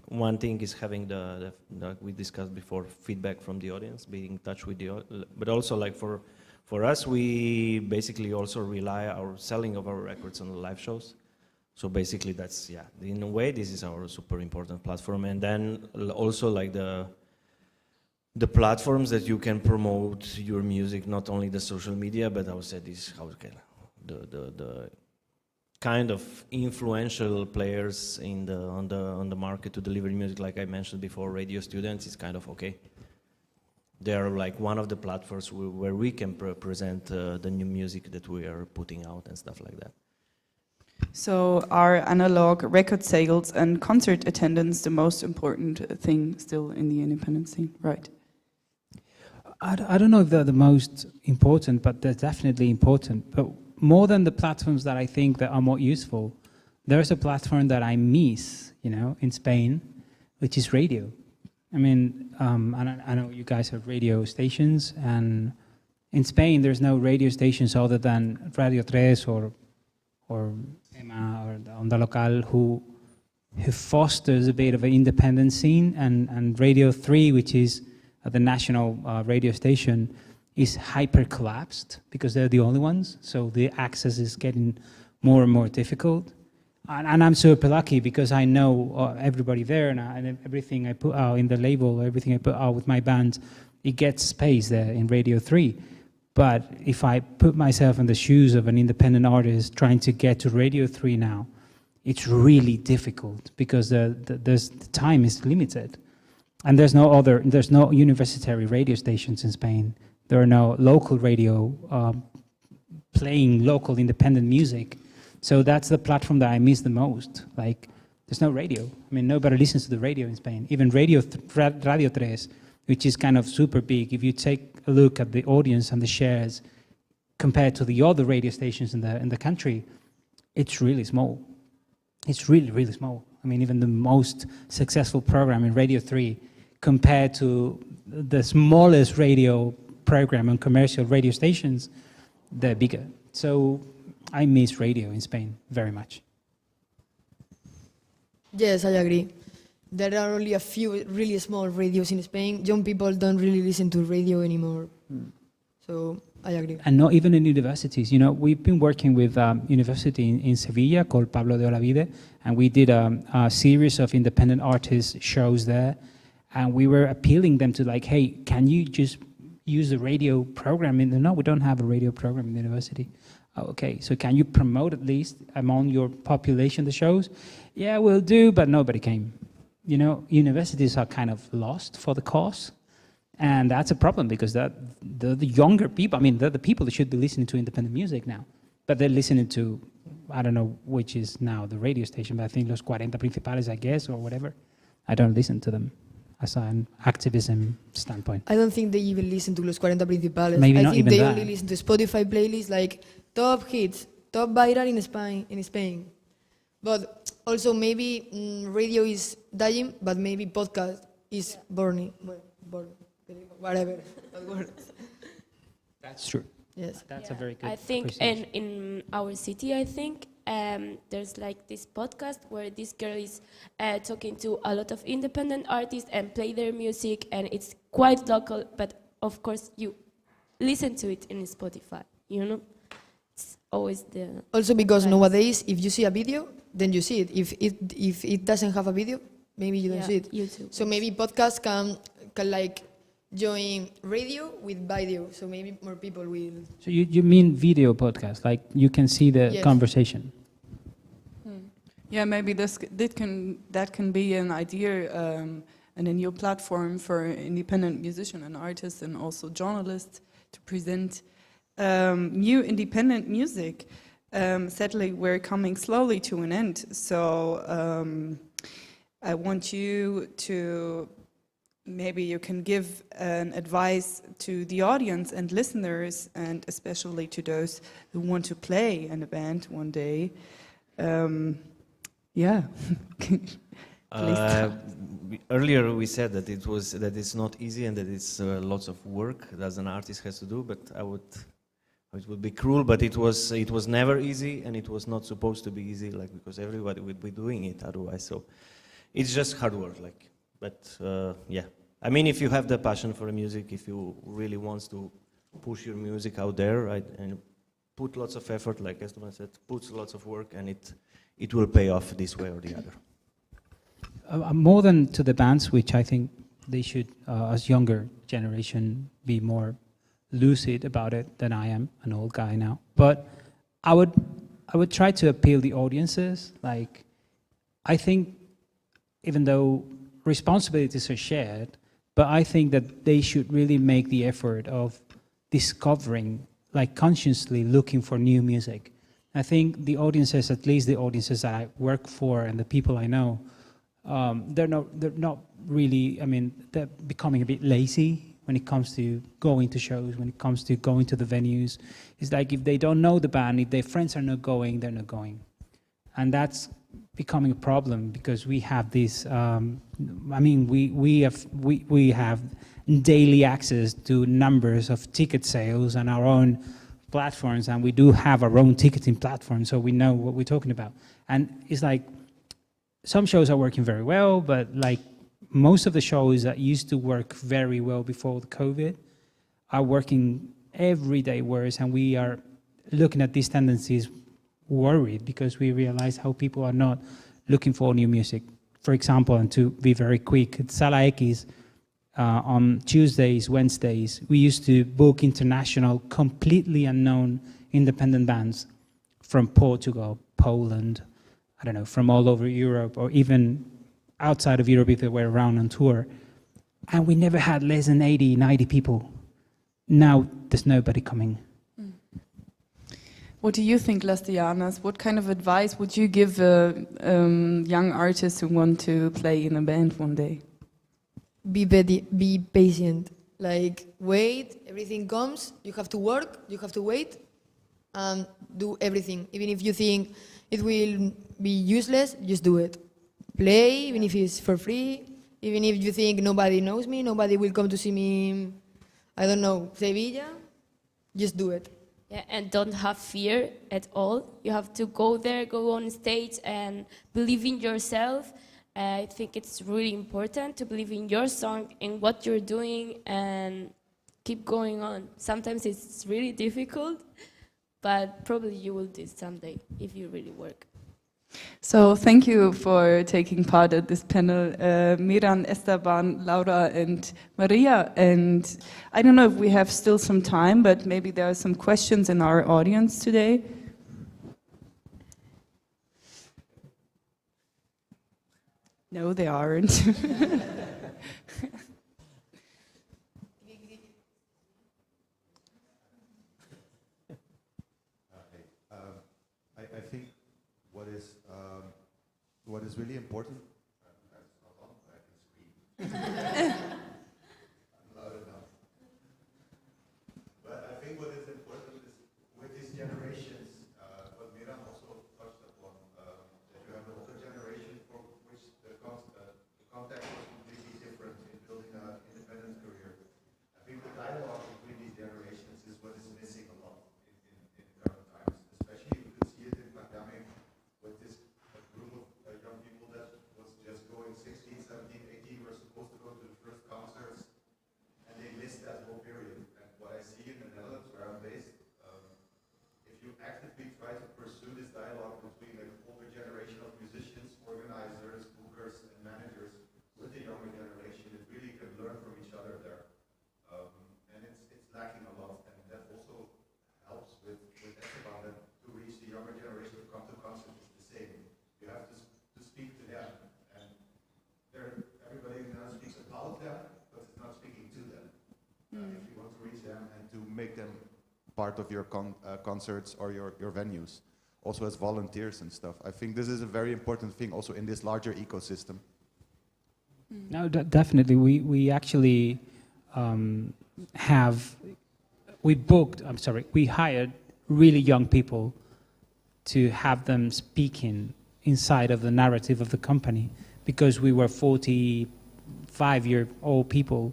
[SPEAKER 3] one thing is having the we discussed before, feedback from the audience, being in touch with but also like for us, we basically also rely our selling of our records on the live shows. So basically that's, yeah, in a way this is our super important platform. And then also like the platforms that you can promote your music, not only the social media, but I would say the kind of influential players on the market to deliver music, like I mentioned before, radio students is kind of okay. They are like one of the platforms where we can present the new music that we are putting out and stuff like that.
[SPEAKER 2] So are analog record sales and concert attendance the most important thing still in the independent scene, right?
[SPEAKER 4] I don't know if they're the most important, but they're definitely important. But more than the platforms that I think that are more useful, there's a platform that I miss, in Spain, which is radio. I mean, I know you guys have radio stations, and in Spain there's no radio stations other than Radio 3 or Emma or Onda Local who fosters a bit of an independent scene, and Radio 3, which is the national radio station, is hyper collapsed because they're the only ones, so the access is getting more and more difficult. And I'm super lucky because I know everybody there, and everything I put out in the label, everything I put out with my band, it gets space there in Radio 3. But if I put myself in the shoes of an independent artist trying to get to Radio 3 now, it's really difficult because the time is limited. And there's no university radio stations in Spain. There are no local radio playing local independent music. So that's the platform that I miss the most. Like, there's no radio. I mean, nobody listens to the radio in Spain. Even Radio 3, which is kind of super big, if you take a look at the audience and the shares compared to the other radio stations in the country, it's really small. It's really, really small. I mean, even the most successful program in Radio 3 compared to the smallest radio program on commercial radio stations, the bigger. So I miss radio in Spain very much.
[SPEAKER 6] Yes, I agree. There are only a few really small radios in Spain. Young people don't really listen to radio anymore. So I agree.
[SPEAKER 4] And not even in universities. You know, we've been working with university in Sevilla called Pablo de Olavide, and we did a series of independent artists shows there, and we were appealing them to like, hey, can you just use a radio program? No, we don't have a radio program in the university. Oh, okay, so can you promote at least among your population the shows? Yeah, we'll do, but nobody came. You know, universities are kind of lost for the cause. And that's a problem because the younger people, I mean, they're the people that should be listening to independent music now. But they're listening to, I don't know which is now the radio station, but I think Los 40 Principales, I guess, or whatever. I don't listen to them as an activism standpoint.
[SPEAKER 6] I don't think they even listen to Los 40 Principales.
[SPEAKER 4] Maybe
[SPEAKER 6] I
[SPEAKER 4] not
[SPEAKER 6] think
[SPEAKER 4] even
[SPEAKER 6] they
[SPEAKER 4] that.
[SPEAKER 6] only listen to Spotify playlists like top hits, top viral in Spain. But also maybe radio is dying, but maybe podcast is born. Whatever. That works.
[SPEAKER 4] That's true.
[SPEAKER 6] Yes.
[SPEAKER 4] That's a very good
[SPEAKER 5] I think
[SPEAKER 4] appreciation.
[SPEAKER 5] in our city, I think there's like this podcast where this girl is talking to a lot of independent artists and play their music, and it's quite local, but of course you listen to it in Spotify, you know? It's always the...
[SPEAKER 6] Also because nowadays, if you see a video, then you see it. If it doesn't have a video, maybe you don't see it.
[SPEAKER 5] YouTube.
[SPEAKER 6] So maybe podcasts can like join radio with video. So maybe more people will.
[SPEAKER 4] So you mean video podcast, like you can see the
[SPEAKER 6] Yes.
[SPEAKER 4] conversation?
[SPEAKER 2] Yeah, maybe that can be an idea and a new platform for independent musicians and artists and also journalists to present new independent music. Sadly, we're coming slowly to an end, so I want you to, maybe you can give an advice to the audience and listeners, and especially to those who want to play in a band one day. Yeah.
[SPEAKER 3] Earlier we said that it's not easy and that it's lots of work that an artist has to do, but it would be cruel, but it was never easy, and it was not supposed to be easy, like, because everybody would be doing it otherwise. So it's just hard work, like. But yeah, I mean, if you have the passion for music, if you really want to push your music out there, right, and put lots of effort, like Esteban said, puts lots of work, and it will pay off this way or the other.
[SPEAKER 4] More than to the bands, which I think they should, as younger generation, be more lucid about it than I am, an old guy now. But I would try to appeal the audiences. Like, I think, even though responsibilities are shared, but I think that they should really make the effort of discovering, like consciously looking for new music. I think the audiences, at least the audiences that I work for and the people I know, they're not really, I mean, they're becoming a bit lazy when it comes to going to shows, when it comes to going to the venues. It's like if they don't know the band, if their friends are not going, they're not going. And that's becoming a problem because we have this, I mean, we have daily access to numbers of ticket sales and our own platforms, and we do have our own ticketing platform, so we know what we're talking about. And it's like, some shows are working very well, but like most of the shows that used to work very well before the COVID are working every day worse, and we are looking at these tendencies worried because we realize how people are not looking for new music. For example, and to be very quick, at Sala X, on Tuesdays, Wednesdays, we used to book international, completely unknown independent bands from Portugal, Poland, I don't know, from all over Europe, or even outside of Europe if they were around on tour. And we never had less than 80, 90 people. Now there's nobody coming.
[SPEAKER 2] What do you think, Las Dianas? What kind of advice would you give young artists who want to play in a band one day?
[SPEAKER 6] Be patient. Like, wait, everything comes. You have to work, you have to wait, and do everything. Even if you think it will be useless, just do it. Play, even if it's for free. Even if you think nobody knows me, nobody will come to see me I don't know, Sevilla, just do it.
[SPEAKER 5] Yeah, and don't have fear at all. You have to go there, go on stage and believe in yourself. I think it's really important to believe in your song and what you're doing and keep going on. Sometimes it's really difficult, but probably you will do it someday if you really work.
[SPEAKER 2] So thank you for taking part at this panel, Miran, Esteban, Laura and Maria. And I don't know if we have still some time, but maybe there are some questions in our audience today. No, they aren't.
[SPEAKER 7] I think what is really important. Loud enough. But I think what is important is with these generations, what Miran also touched upon, that you have the older generation for which the context was completely different in building an independent career. I think the dialogue between these generations is what is missing a lot in current times. Especially you could see it in pandemic with this group of young people that was just going 16, 17, 18, were supposed to go to the first concerts and they missed that whole period. And what I see in the Netherlands where I'm based, if you actively try to pursue this dialogue between the older generation of musicians, organizers, bookers and managers with the younger generation, it really can learn from each other there. And it's lacking a lot, and that also helps with Esteban that to reach the younger generation to come to concerts is the same. You have to speak to them, and everybody now speaks about them, but it's not speaking to them. If you want to reach them and to make them part of your concerts or your venues, also as volunteers and stuff. I think this is a very important thing also in this larger ecosystem.
[SPEAKER 4] No, definitely. We actually we hired really young people to have them speaking inside of the narrative of the company, because we were 45-year-old people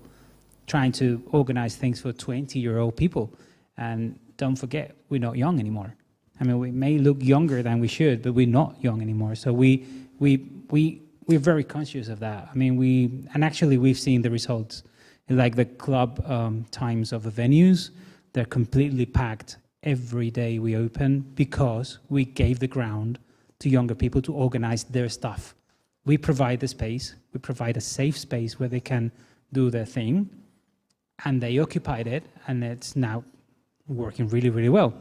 [SPEAKER 4] trying to organize things for 20-year-old people. And don't forget, we're not young anymore. I mean, we may look younger than we should, but we're not young anymore. So we're very conscious of that. I mean, we've seen the results. Like the club times of the venues, they're completely packed every day we open because we gave the ground to younger people to organize their stuff. We provide the space, we provide a safe space where they can do their thing, and they occupied it, and it's now working really, really well.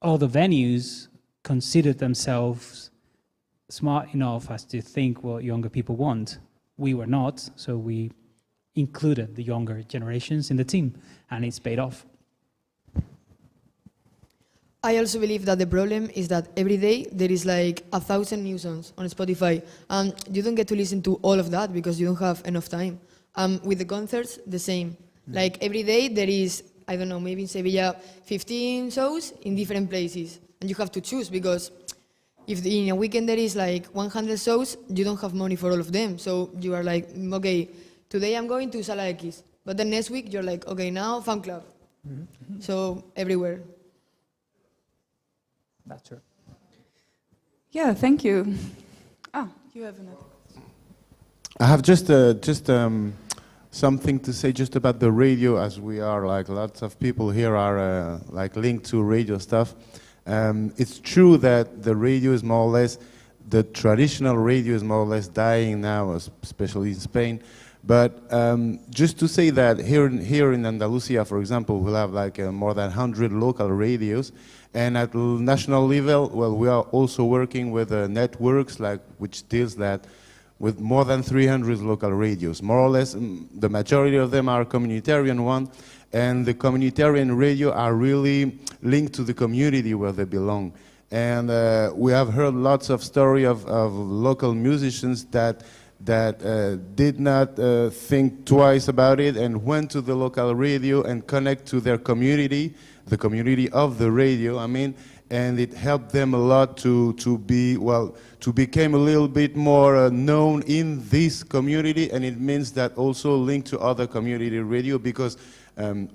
[SPEAKER 4] All the venues considered themselves smart enough as to think what younger people want. We were not, so we included the younger generations in the team, and it's paid off.
[SPEAKER 6] I also believe that the problem is that every day there is like 1,000 new songs on Spotify, and you don't get to listen to all of that because you don't have enough time. With the concerts, the same. Like every day there is, I don't know, maybe in Sevilla, 15 shows in different places, and you have to choose because if in a weekend there is like 100 shows, you don't have money for all of them. So you are like, okay, today I'm going to Sala X, but the next week you're like, okay, now fan club. Mm-hmm. So everywhere.
[SPEAKER 4] That's true.
[SPEAKER 2] Yeah, thank you. You have another.
[SPEAKER 8] I have just something to say just about the radio, as we are like lots of people here are like linked to radio stuff. It's true that the radio is more or less, the traditional radio is more or less dying now, especially in Spain. But just to say that here in Andalusia, for example, we'll have like more than 100 local radios. And at national level, well, we are also working with networks like which deals that with more than 300 local radios. More or less, the majority of them are communitarian one, and the communitarian radio are really linked to the community where they belong. And we have heard lots of stories of local musicians that did not think twice about it and went to the local radio and connect to their community. the community of the radio, I mean, and it helped them a lot to become a little bit more known in this community, and it means that also linked to other community radio, because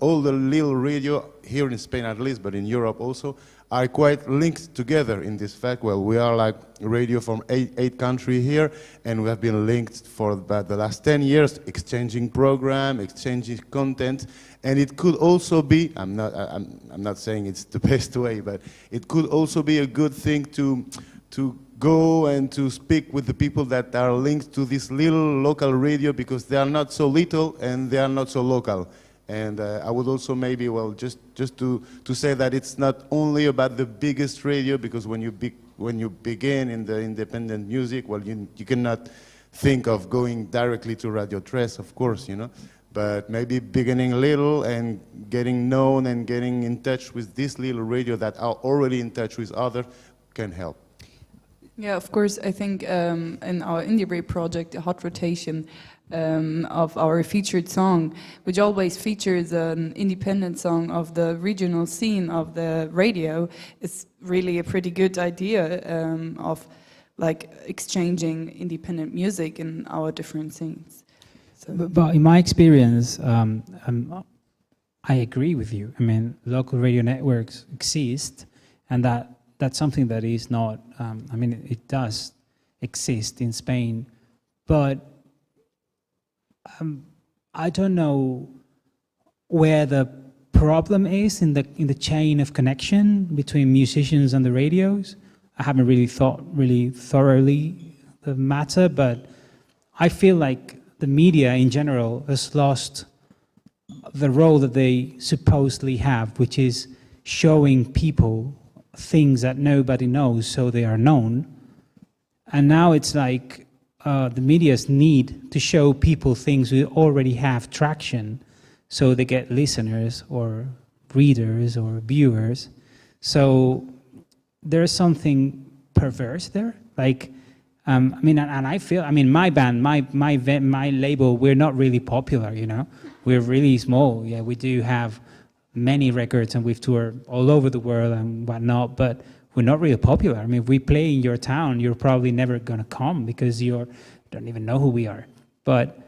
[SPEAKER 8] all the little radio here in Spain at least, but in Europe also, are quite linked together in this fact. Well, we are like radio from eight countries here, and we have been linked for about the last 10 years, exchanging program, exchanging content, and it could also be, I'm not saying it's the best way, but it could also be a good thing to go and to speak with the people that are linked to this little local radio, because they are not so little and they are not so local. And I would also maybe, well, just to say that it's not only about the biggest radio, because when you begin in the independent music, well, you cannot think of going directly to Radio Tres, of course, you know, but maybe beginning little and getting known and getting in touch with this little radio that are already in touch with others can help.
[SPEAKER 2] Yeah, of course. I think in our Indie Break project, the hot rotation of our featured song, which always features an independent song of the regional scene of the radio, is really a pretty good idea of like exchanging independent music in our different scenes. So.
[SPEAKER 4] But in my experience, I agree with you. I mean, local radio networks exist, and that's something that is not, I mean, it does exist in Spain, but I don't know where the problem is in the chain of connection between musicians and the radios. I haven't really thought really thoroughly the matter, but I feel like the media in general has lost the role that they supposedly have, which is showing people things that nobody knows, so they are known. And now it's like the media's need to show people things who already have traction, so they get listeners or readers or viewers. So there's something perverse there. Like, I mean, and I feel, I mean, my band, my label, we're not really popular, you know. We're really small. Yeah, we do have many records and we've toured all over the world and whatnot, but we're not really popular. I mean, if we play in your town, you're probably never going to come because you don't even know who we are. But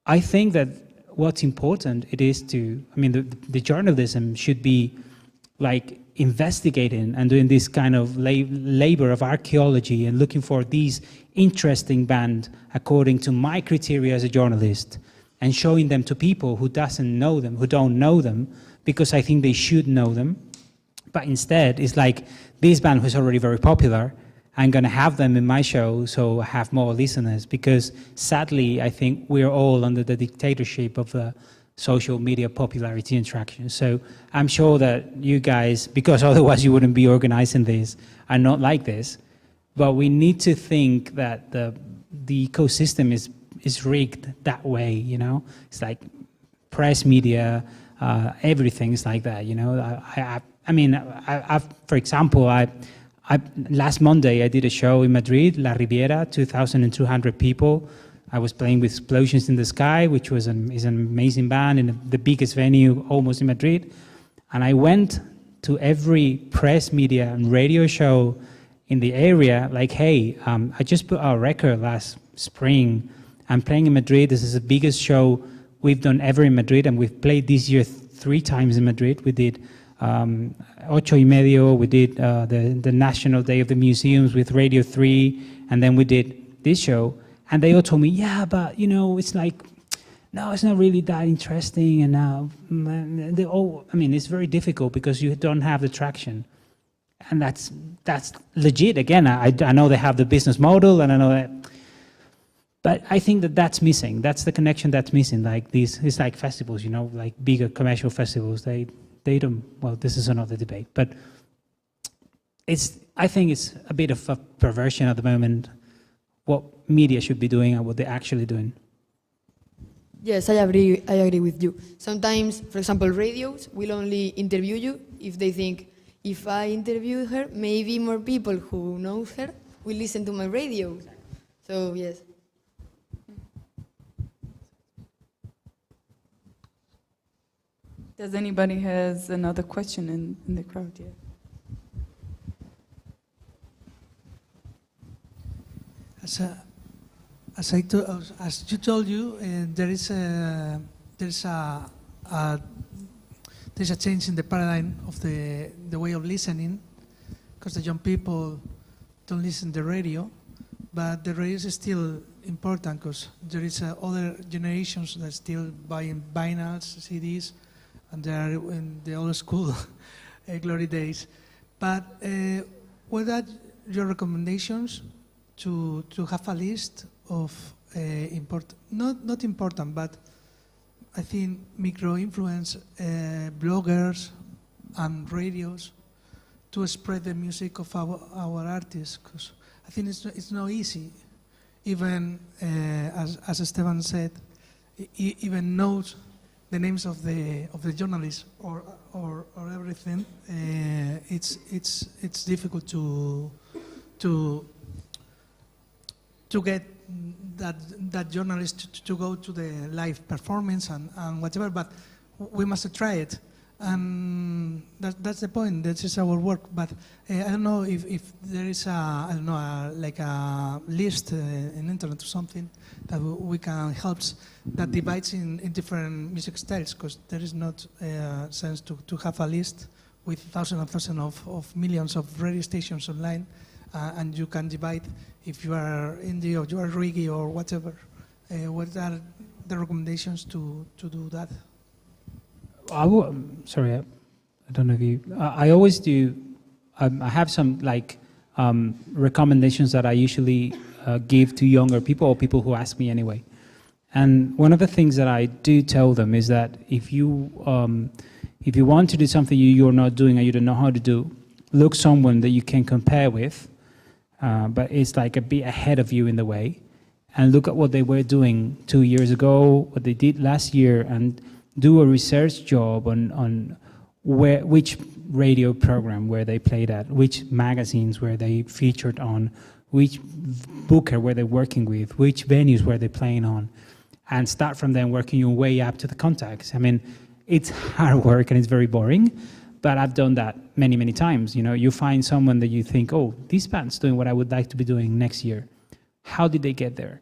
[SPEAKER 4] I think that what's important, it is to, I mean, the journalism should be like investigating and doing this kind of labor of archaeology and looking for these interesting bands according to my criteria as a journalist, and showing them to people who doesn't know them, who don't know them, because I think they should know them. But instead, it's like, this band who's already very popular, I'm going to have them in my show so I have more listeners, because sadly, I think we're all under the dictatorship of the social media popularity and traction. So I'm sure that you guys, because otherwise you wouldn't be organizing this, are not like this. But we need to think that the ecosystem is rigged that way, you know? It's like press media, everything is like that, you know? I mean, for example, last Monday I did a show in Madrid, La Riviera, 2,200 people. I was playing with Explosions in the Sky, which is an amazing band in the biggest venue almost in Madrid. And I went to every press media and radio show in the area, like, hey, I just put out a record last spring. I'm playing in Madrid. This is the biggest show we've done ever in Madrid, and we've played this year 3 times in Madrid. We did Ocho y Medio, we did the National Day of the Museums with Radio 3, and then we did this show. And they all told me, yeah, but, you know, it's like, no, it's not really that interesting. And now, I mean, it's very difficult because you don't have the traction. And that's legit. Again, I know they have the business model, and I know that. But I think that that's missing. That's the connection that's missing. Like these, it's like festivals, you know, like bigger commercial festivals. They don't, well, this is another debate. But I think it's a bit of a perversion at the moment, what media should be doing and what they're actually doing.
[SPEAKER 6] Yes, I agree with you. Sometimes, for example, radios will only interview you if they think, if I interview her, maybe more people who know her will listen to my radio. So, yes.
[SPEAKER 2] Does anybody has another question in the crowd? Yeah.
[SPEAKER 9] As you told you, there's a change in the paradigm of the way of listening, because the young people don't listen to the radio, but the radio is still important because there is other generations that still buying vinyls, CDs, and they are in the old school glory days. But what are your recommendations to have a list of not important, but I think micro-influence bloggers and radios to spread the music of our artists? Because I think it's not easy. Even as Esteban said, even knows the names of the journalists or everything. It's difficult to get that journalist to go to the live performance and whatever. But we must try it. And that's the point. That is our work. But I don't know if there is like a list in internet or something that we can help that divides in different music styles, because there is not sense to have a list with thousands and thousands of millions of radio stations online, and you can divide if you are indie or you are reggae or whatever. What are the recommendations to do that?
[SPEAKER 4] Sorry, I don't know if you. I always do. I have some like recommendations that I usually give to younger people or people who ask me anyway. And one of the things that I do tell them is that if you want to do something you're not doing and you don't know how to do, look someone that you can compare with, but it's like a bit ahead of you in the way, and look at what they were doing 2 years ago, what they did last year, and do a research job on which radio program where they played at, which magazines were they featured on, which booker were they working with, which venues were they playing on, and start from them working your way up to the contacts. I mean, it's hard work and it's very boring, but I've done that many, many times. You know, you find someone that you think, oh, this band's doing what I would like to be doing next year. How did they get there?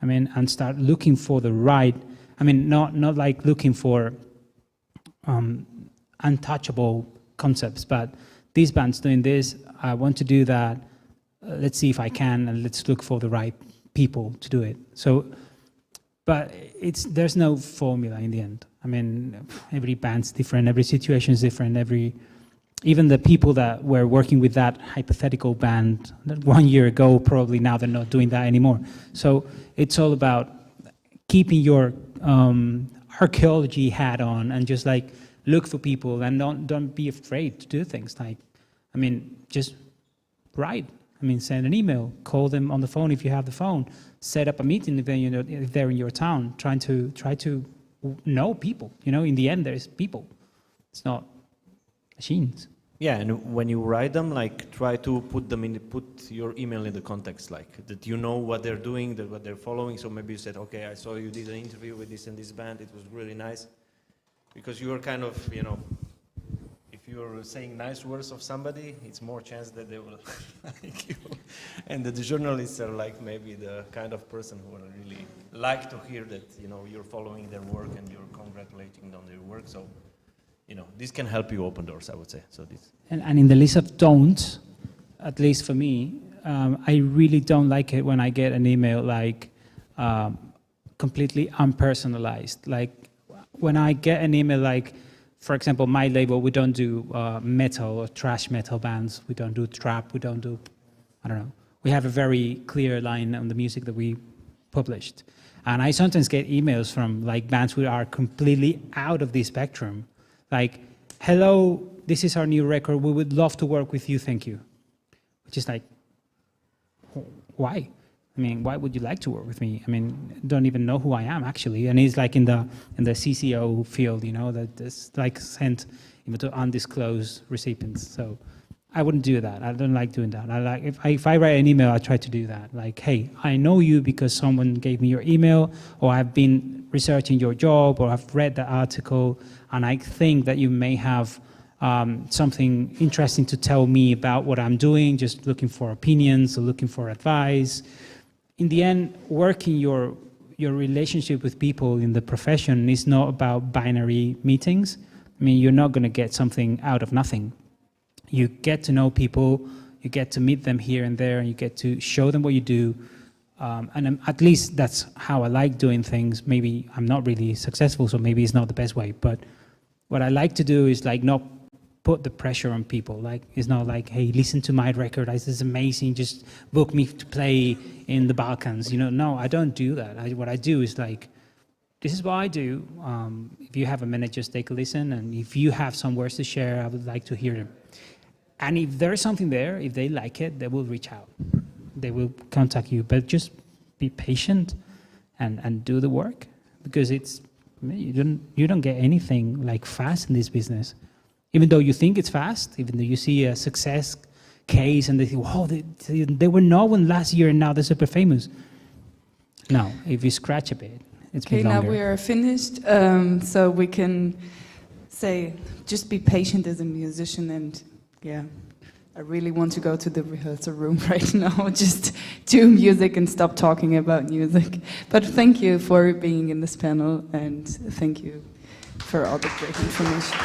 [SPEAKER 4] I mean, and start looking for the right. I mean, not like looking for untouchable concepts, but this band's doing this, I want to do that, let's see if I can, and let's look for the right people to do it. So, but there's no formula in the end. I mean, every band's different, every situation is different, even the people that were working with that hypothetical band 1 year ago, probably now they're not doing that anymore. So it's all about keeping your archaeology hat on and just like look for people, and don't be afraid to do things. Like, I mean, just write. I mean, send an email, call them on the phone if you have the phone, set up a meeting if they're in your town. Try to know people. You know, in the end, there's people. It's not machines.
[SPEAKER 3] Yeah, and when you write them, like try to put your email in the context, like that you know what they're doing, what they're following. So maybe you said, okay, I saw you did an interview with this and this band. It was really nice, because you are kind of, you know, if you're saying nice words of somebody, it's more chance that they will like you. And the journalists are like maybe the kind of person who will really like to hear that, you know, you're following their work and you're congratulating on their work. So, you know, this can help you open doors, I would say. So this.
[SPEAKER 4] And in the list of don'ts, at least for me, I really don't like it when I get an email like completely unpersonalized. Like when I get an email like, for example, my label, we don't do metal or thrash metal bands. We don't do trap. We don't do, I don't know. We have a very clear line on the music that we published. And I sometimes get emails from like bands who are completely out of this spectrum. Like, hello, this is our new record. We would love to work with you. Thank you. Which is like, why? I mean, why would you like to work with me? I mean, don't even know who I am actually. And he's like in the CCO field, you know, that is like sent even to undisclosed recipients. So I wouldn't do that. I don't like doing that. I like if I write an email, I try to do that. Like, hey, I know you because someone gave me your email, or I've been researching your job, or I've read the article, and I think that you may have something interesting to tell me about what I'm doing, just looking for opinions or looking for advice. In the end, working your relationship with people in the profession is not about binary meetings. I mean, you're not going to get something out of nothing. You get to know people, you get to meet them here and there, and you get to show them what you do. And at least that's how I like doing things. Maybe I'm not really successful, so maybe it's not the best way. But what I like to do is like not put the pressure on people. Like, it's not like, hey, listen to my record, this is amazing, just book me to play in the Balkans. You know, no, I don't do that. What I do is like, this is what I do. If you have a minute, just take a listen. And if you have some words to share, I would like to hear them. And if there is something there, if they like it, they will reach out. They will contact you. But just be patient and do the work, because you don't get anything like fast in this business. Even though you think it's fast, even though you see a success case and they think, wow, they were no one last year and now they're super famous. No, if you scratch a bit, it's been longer.
[SPEAKER 2] Okay, now we are finished, so we can say, just be patient as a musician, and yeah, I really want to go to the rehearsal room right now, just do music and stop talking about music. But thank you for being in this panel, and thank you for all the great information.